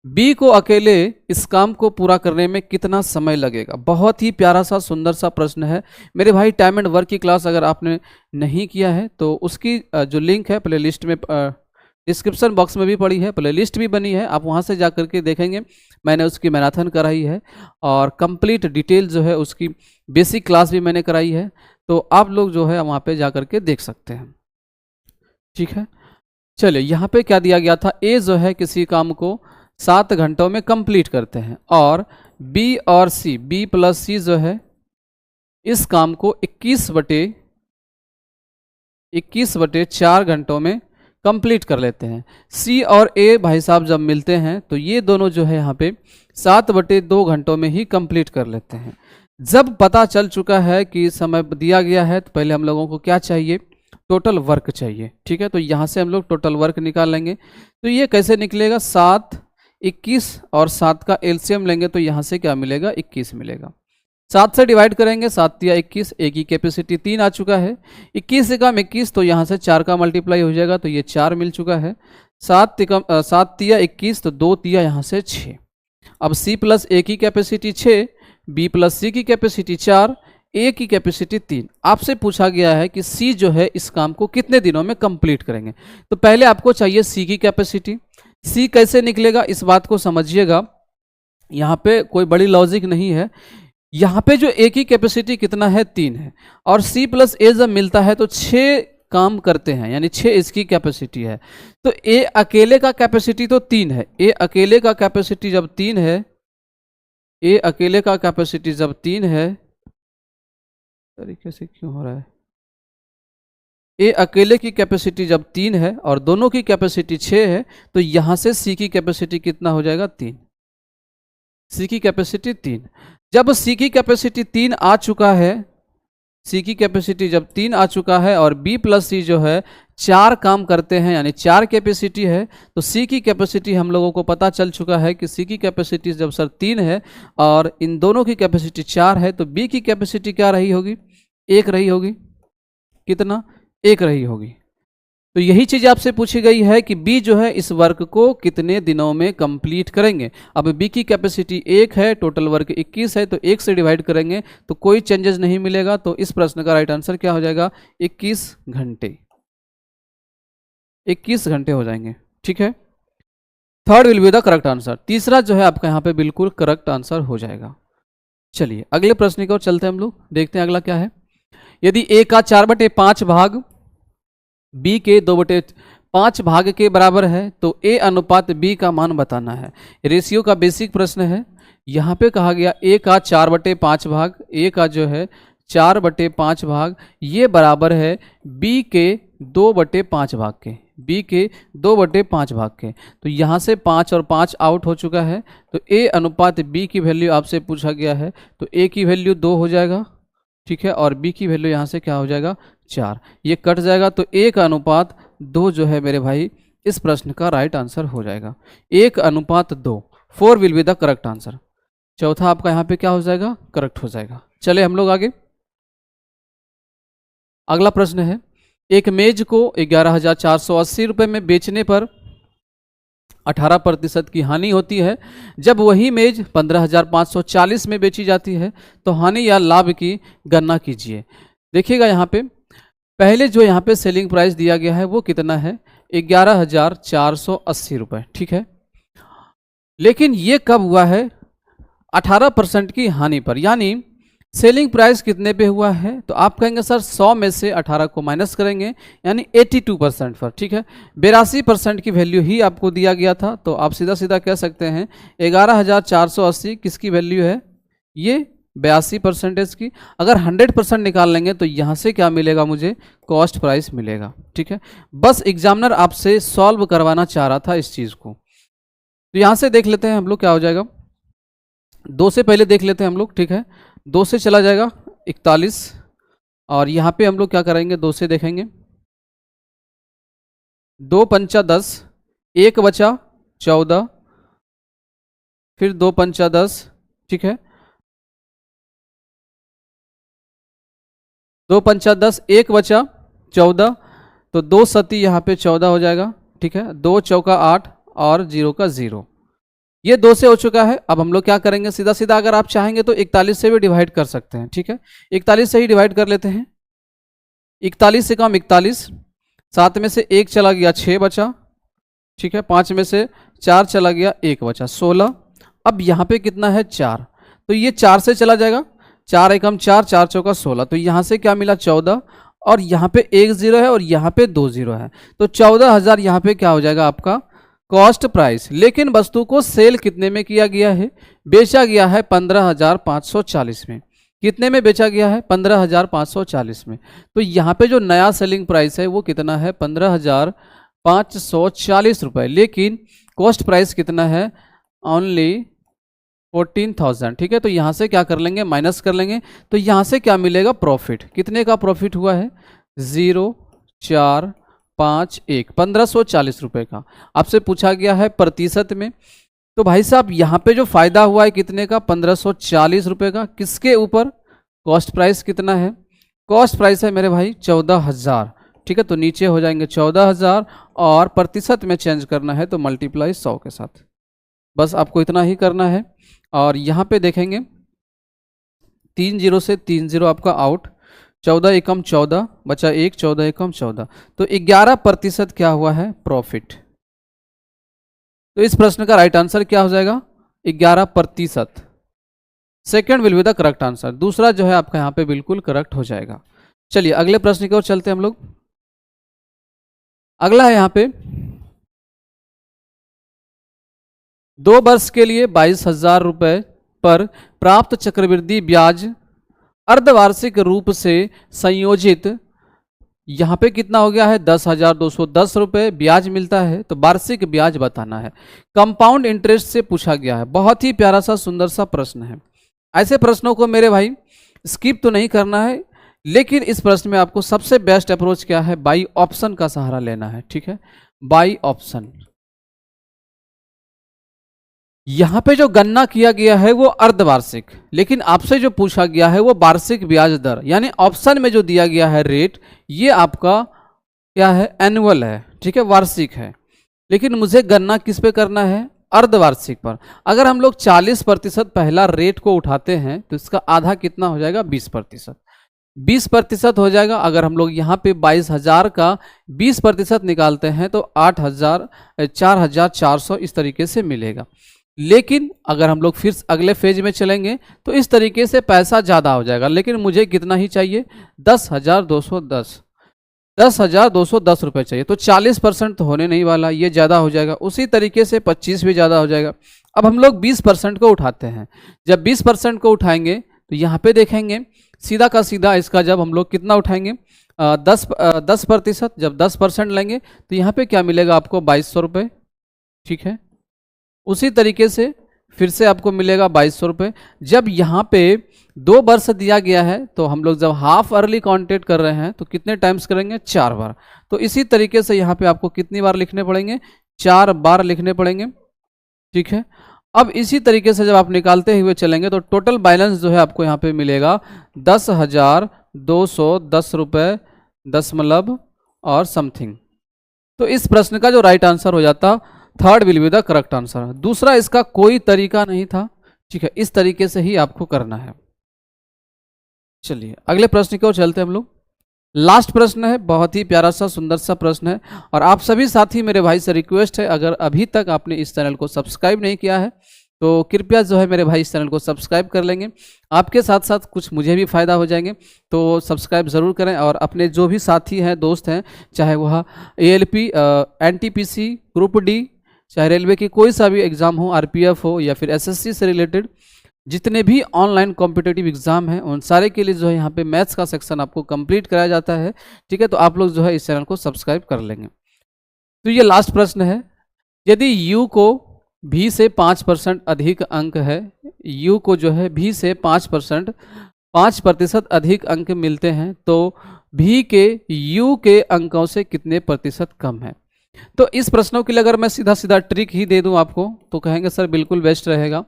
बी को अकेले इस काम को पूरा करने में कितना समय लगेगा? बहुत ही प्यारा सा सुंदर सा प्रश्न है मेरे भाई। टाइम एंड वर्क की क्लास अगर आपने नहीं किया है तो उसकी जो लिंक है प्लेलिस्ट में, डिस्क्रिप्शन बॉक्स में भी पड़ी है, प्लेलिस्ट भी बनी है, आप वहां से जा करके देखेंगे। मैंने उसकी मैराथन कराई है और कंप्लीट डिटेल जो है उसकी बेसिक क्लास भी मैंने कराई है, तो आप लोग जो है वहाँ पे जा करके देख सकते हैं। ठीक है, चलिए यहाँ पे क्या दिया गया था? ए जो है किसी काम को 7 घंटों में कंप्लीट करते हैं, और बी और सी, बी प्लस सी जो है इस काम को 21/4 घंटों में कंप्लीट कर लेते हैं। सी और ए भाई साहब जब मिलते हैं तो ये दोनों जो है यहाँ पे 7/2 घंटों में ही कंप्लीट कर लेते हैं। जब पता चल चुका है कि समय दिया गया है तो पहले हम लोगों को क्या चाहिए? टोटल वर्क चाहिए। ठीक है, तो यहाँ से हम लोग टोटल वर्क निकाल लेंगे। तो ये कैसे निकलेगा? 7, 21 और 7 का एलसीएम लेंगे तो यहाँ से क्या मिलेगा? 21 मिलेगा। 7 से डिवाइड करेंगे, 7 या 21, ए की कैपेसिटी 3 आ चुका है। 21 से कम 21 तो यहाँ से 4 का मल्टीप्लाई हो जाएगा, तो ये 4 मिल चुका है। 7 या 21 तो 2 तिया यहाँ से 6। अब सी प्लस ए की कैपेसिटी 6, बी प्लस सी की कैपेसिटी 4, ए की कैपेसिटी 3। आपसे पूछा गया है कि सी जो है इस काम को कितने दिनों में कंप्लीट करेंगे। तो पहले आपको चाहिए सी की कैपेसिटी। सी कैसे निकलेगा इस बात को समझिएगा, यहाँ पे कोई बड़ी लॉजिक नहीं है। यहाँ पे जो ए की कैपेसिटी कितना है? 3 है, और सी प्लस ए जब मिलता है तो 6 काम करते हैं, यानी 6 इसकी कैपेसिटी है। तो ए अकेले का कैपेसिटी तो 3 है। ए अकेले का कैपेसिटी जब 3 है, ए अकेले का कैपेसिटी जब 3 है, तरीके से क्यों हो रहा है? ए अकेले की कैपेसिटी जब 3 है और दोनों की कैपेसिटी 6 है, तो यहां से सी की कैपेसिटी कितना हो जाएगा? 3। सी की कैपेसिटी 3। जब सी की कैपेसिटी 3 आ चुका है, सी की कैपेसिटी जब 3 आ चुका है और बी प्लस सी जो है 4 काम करते हैं, यानी 4 कैपेसिटी है, तो सी की कैपेसिटी हम लोगों को पता चल चुका है कि सी की कैपेसिटी जब सर 3 है और इन दोनों की कैपेसिटी 4 है, तो बी की कैपेसिटी क्या रही होगी? 1 रही होगी। कितना? 1 रही होगी। तो यही चीज आपसे पूछी गई है कि बी जो है इस वर्क को कितने दिनों में कंप्लीट करेंगे। अब बी की कैपेसिटी 1 है, टोटल वर्क 21 है, तो 1 से डिवाइड करेंगे तो कोई चेंजेस नहीं मिलेगा। तो इस प्रश्न का राइट आंसर क्या हो जाएगा? 21 घंटे। 21 घंटे हो जाएंगे। ठीक है, third will be the correct answer. तीसरा जो है आपका यहाँ पे बिल्कुल करेक्ट आंसर हो जाएगा। चलिए अगले प्रश्न की ओर चलते हैं हम लोग, देखते हैं अगला क्या है। यदि ए का 4/5 भाग बी के 2/5 भाग के बराबर है तो ए अनुपात बी का मान बताना है। रेशियो का बेसिक प्रश्न है। यहाँ पे कहा गया ए का 4/5 भाग, ए का जो है 4/5 भाग ये बराबर है बी के 2/5 भाग के, बी के 2/5 भाग के। तो यहाँ से 5 और 5 आउट हो चुका है, तो ए अनुपात बी की वैल्यू आपसे पूछा गया है, तो ए की वैल्यू 2 हो जाएगा। ठीक है, और बी की वैल्यू यहाँ से क्या हो जाएगा? 4। ये कट जाएगा तो 1 अनुपात 2 जो है मेरे भाई इस प्रश्न का राइट आंसर हो जाएगा। 1 अनुपात 2, 4 will be the correct answer. चौथा आपका यहाँ पे क्या हो जाएगा? करेक्ट हो जाएगा। चले हम लोग आगे। अगला प्रश्न है, एक मेज को 11,480 रुपये में बेचने पर 18% की हानि होती है। जब वही मेज 15,540 में बेची जाती है तो हानि या लाभ की गणना कीजिए। देखिएगा यहाँ पे पहले जो यहाँ पे सेलिंग प्राइस दिया गया है वो कितना है? 11,480 रुपये। ठीक है, लेकिन ये कब हुआ है? 18% की हानि पर, यानी सेलिंग प्राइस कितने पे हुआ है? तो आप कहेंगे सर 100 में से 18 को माइनस करेंगे, यानी 82% पर। ठीक है, 82% की वैल्यू ही आपको दिया गया था, तो आप सीधा सीधा कह सकते हैं 11,480 किसकी वैल्यू है? ये 82% की। अगर 100% निकाल लेंगे तो यहाँ से क्या मिलेगा मुझे? कॉस्ट प्राइस मिलेगा। ठीक है, बस एग्जामिनर आपसे सॉल्व करवाना चाह रहा था इस चीज़ को। तो यहाँ से देख लेते हैं हम लोग क्या हो जाएगा, 2 से पहले देख लेते हैं हम लोग, ठीक है। 2 से चला जाएगा 41, और यहाँ पे हम लोग क्या करेंगे, 2 से देखेंगे, 2 पंचा 10, 1 बचा 14, फिर 2 पंचा 10, ठीक है, 2 पंचा 10, 1 बचा 14, तो 2 सती यहाँ पे 14 हो जाएगा, ठीक है। 2 चौका 8 और 0 का 0, ये 2 से हो चुका है। अब हम लोग क्या करेंगे, सीधा सीधा अगर आप चाहेंगे तो 41 से भी डिवाइड कर सकते हैं, ठीक है। 41 से ही डिवाइड कर लेते हैं। 41 से कम 41, 7 में से 1 चला गया 6 बचा, ठीक है। 5 में से 4 चला गया 1 बचा 16। अब यहाँ पे कितना है 4, तो ये 4 से चला जाएगा, 4 एकम 4, 4 चौका 16, तो यहाँ से क्या मिला 14, और यहाँ पे 1 0 है और यहाँ पे 2 0 है, तो 14,000 यहाँ पे क्या हो जाएगा आपका कॉस्ट प्राइस। लेकिन वस्तु को सेल कितने में किया गया है, बेचा गया है 15,540 में। कितने में बेचा गया है, 15,540 में। तो यहाँ पे जो नया सेलिंग प्राइस है वो कितना है, 15,540 रुपये, लेकिन कॉस्ट प्राइस कितना है, ओनली 14,000, ठीक है। तो यहाँ से क्या कर लेंगे, माइनस कर लेंगे, तो यहाँ से क्या मिलेगा, प्रॉफिट। कितने का प्रॉफिट हुआ है, 0,451, 1540 रुपये का। आपसे पूछा गया है प्रतिशत में, तो भाई साहब यहाँ पे जो फायदा हुआ है कितने का, 1540 रुपये का। किसके ऊपर, कॉस्ट प्राइस कितना है, कॉस्ट प्राइस है मेरे भाई 14,000, ठीक है। तो नीचे हो जाएंगे 14,000, और प्रतिशत में चेंज करना है तो मल्टीप्लाई 100 के साथ, बस आपको इतना ही करना है। और यहाँ पे देखेंगे 3 0 से 3 0 आपका आउट, 14 एकम 14 बचा 1, 14 एकम 14, तो 11% क्या हुआ है, प्रॉफिट। तो इस प्रश्न का राइट आंसर क्या हो जाएगा, 11%। Second will be the correct answer, दूसरा जो है आपका यहाँ पे बिल्कुल करेक्ट हो जाएगा। चलिए अगले प्रश्न की ओर चलते हैं हम लोग। अगला है यहाँ पे 2 वर्ष के लिए 22,000 रुपये पर प्राप्त चक्रवृद्धि ब्याज अर्धवार्षिक रूप से संयोजित, यहाँ पे कितना हो गया है, 10,210 रुपये ब्याज मिलता है, तो वार्षिक ब्याज बताना है। कंपाउंड इंटरेस्ट से पूछा गया है, बहुत ही प्यारा सा सुंदर सा प्रश्न है। ऐसे प्रश्नों को मेरे भाई स्किप तो नहीं करना है, लेकिन इस प्रश्न में आपको सबसे बेस्ट अप्रोच क्या है, बाई ऑप्शन का सहारा लेना है, ठीक है। बाई ऑप्शन, यहां पे जो गणना किया गया है वो अर्धवार्षिक, लेकिन आपसे जो पूछा गया है वो वार्षिक ब्याज दर, यानी ऑप्शन में जो दिया गया है रेट, ये आपका क्या है, एनुअल है, ठीक है, वार्षिक है। लेकिन मुझे गणना किस पे करना है, अर्धवार्षिक पर। अगर हम लोग 40% पहला रेट को उठाते हैं तो इसका आधा कितना हो जाएगा, 20%। 20% हो जाएगा। अगर हम लोग यहाँ पे 22,000 का 20% निकालते हैं तो 4,400 इस तरीके से मिलेगा। लेकिन अगर हम लोग फिर अगले फेज में चलेंगे तो इस तरीके से पैसा ज़्यादा हो जाएगा, लेकिन मुझे कितना ही चाहिए, 10,210 रुपये चाहिए। तो 40% तो होने नहीं वाला, ये ज़्यादा हो जाएगा। उसी तरीके से 25 भी ज़्यादा हो जाएगा। अब हम लोग 20% को उठाते हैं। जब 20% को उठाएंगे तो यहाँ पे देखेंगे सीधा का सीधा इसका जब हम लोग कितना उठाएंगे, 10%। जब 10% लेंगे तो यहाँ पे क्या मिलेगा आपको, 2,200 रुपये, ठीक है। उसी तरीके से फिर से आपको मिलेगा 2,200 रुपये। जब यहाँ पे 2 वर्ष दिया गया है तो हम लोग जब हाफ अर्ली काउंटेड कर रहे हैं तो कितने टाइम्स करेंगे, 4 बार। तो इसी तरीके से यहाँ पे आपको कितनी बार लिखने पड़ेंगे, 4 बार लिखने पड़ेंगे, ठीक है। अब इसी तरीके से जब आप निकालते हुए चलेंगे तो टोटल बैलेंस जो है आपको यहाँ पे मिलेगा 10,210 रुपये दशमलव और समथिंग। तो इस प्रश्न का जो राइट आंसर हो जाता, third will be the correct answer. दूसरा इसका कोई तरीका नहीं था, ठीक है। इस तरीके से ही आपको करना है। चलिए अगले प्रश्न की ओर चलते हैं हम लोग। लास्ट प्रश्न है, बहुत ही प्यारा सा सुंदर सा प्रश्न है, और आप सभी साथी मेरे भाई से रिक्वेस्ट है, अगर अभी तक आपने इस चैनल को सब्सक्राइब नहीं किया है तो कृपया जो है मेरे भाई इस चैनल को सब्सक्राइब कर लेंगे। आपके साथ साथ कुछ मुझे भी फ़ायदा हो जाएंगे, तो सब्सक्राइब ज़रूर करें। और अपने जो भी साथी हैं, दोस्त हैं, चाहे वह ALP, NTPC, ग्रुप D, चाहे रेलवे की कोई सा भी एग्ज़ाम हो, RPF हो या फिर SSC से रिलेटेड जितने भी ऑनलाइन कॉम्पिटिटिव एग्जाम हैं, उन सारे के लिए जो है यहाँ पे मैथ्स का सेक्शन आपको कंप्लीट कराया जाता है, ठीक है। तो आप लोग जो है इस चैनल को सब्सक्राइब कर लेंगे। तो ये लास्ट प्रश्न है, यदि U को भी से 5% अधिक अंक है, u को जो है भी से 5% अधिक अंक मिलते हैं, तो भी के u के अंकों से कितने प्रतिशत कम है। तो इस प्रश्नों के लिए अगर मैं सीधा सीधा ट्रिक ही दे दूं आपको तो कहेंगे सर बिल्कुल बेस्ट रहेगा।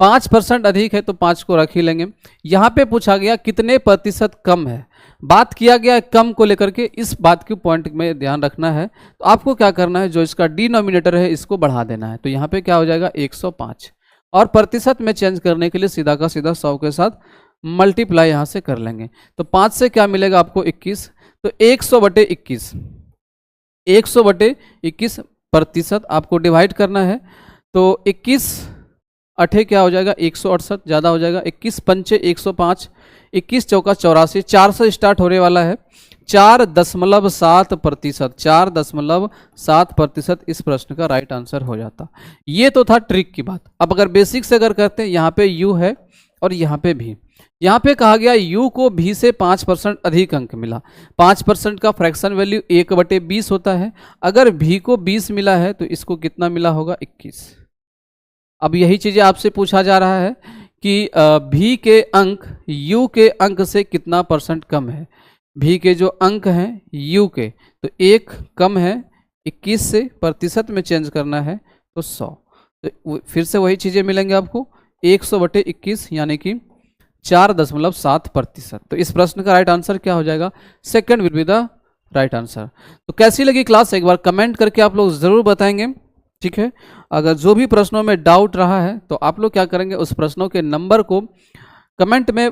5% अधिक है तो 5 को रख ही लेंगे। यहाँ पे पूछा गया कितने प्रतिशत कम है, बात किया गया है कम को लेकर के, इस बात की पॉइंट में ध्यान रखना है। तो आपको क्या करना है, जो इसका डिनोमिनेटर है इसको बढ़ा देना है। तो यहाँ पे क्या हो जाएगा 105, और प्रतिशत में चेंज करने के लिए सीधा का सीधा 100 के साथ मल्टीप्लाई यहाँ से कर लेंगे। तो 5 से क्या मिलेगा आपको 21, तो 100/21, 100/21 प्रतिशत आपको डिवाइड करना है। तो 21 अठे क्या हो जाएगा 168, ज़्यादा हो जाएगा, 21 पंचे 105, 21 चौका 84, 4 से स्टार्ट होने वाला है, 4.7%, 4.7% इस प्रश्न का राइट आंसर हो जाता। ये तो था ट्रिक की बात। अब अगर बेसिक से अगर करते हैं, यहाँ पे u है और यहाँ पे भी, यहाँ पे कहा गया u को भी से 5% अधिक अंक मिला। 5% का फ्रैक्शन वैल्यू 1/20 होता है। अगर भी को 20 मिला है तो इसको कितना मिला होगा 21। अब यही चीजें आपसे पूछा जा रहा है कि भी के अंक u के अंक से कितना परसेंट कम है। भी के जो अंक हैं u के, तो 1 कम है 21 से, प्रतिशत में चेंज करना है तो 100। तो फिर से वही चीजें मिलेंगे आपको, 100/21 यानी कि 4.7%। तो इस प्रश्न का राइट आंसर क्या हो जाएगा, second will be the right answer. तो कैसी लगी क्लास एक बार कमेंट करके आप लोग जरूर बताएंगे, ठीक है। अगर जो भी प्रश्नों में डाउट रहा है तो आप लोग क्या करेंगे, उस प्रश्नों के नंबर को कमेंट में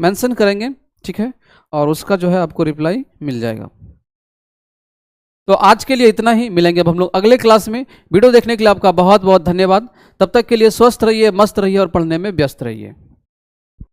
मेंशन करेंगे, ठीक है, और उसका जो है आपको रिप्लाई मिल जाएगा। तो आज के लिए इतना ही, मिलेंगे अब हम लोग अगले क्लास में। वीडियो देखने के लिए आपका बहुत बहुत धन्यवाद। तब तक के लिए स्वस्थ रहिए, मस्त रहिए और पढ़ने में व्यस्त रहिए।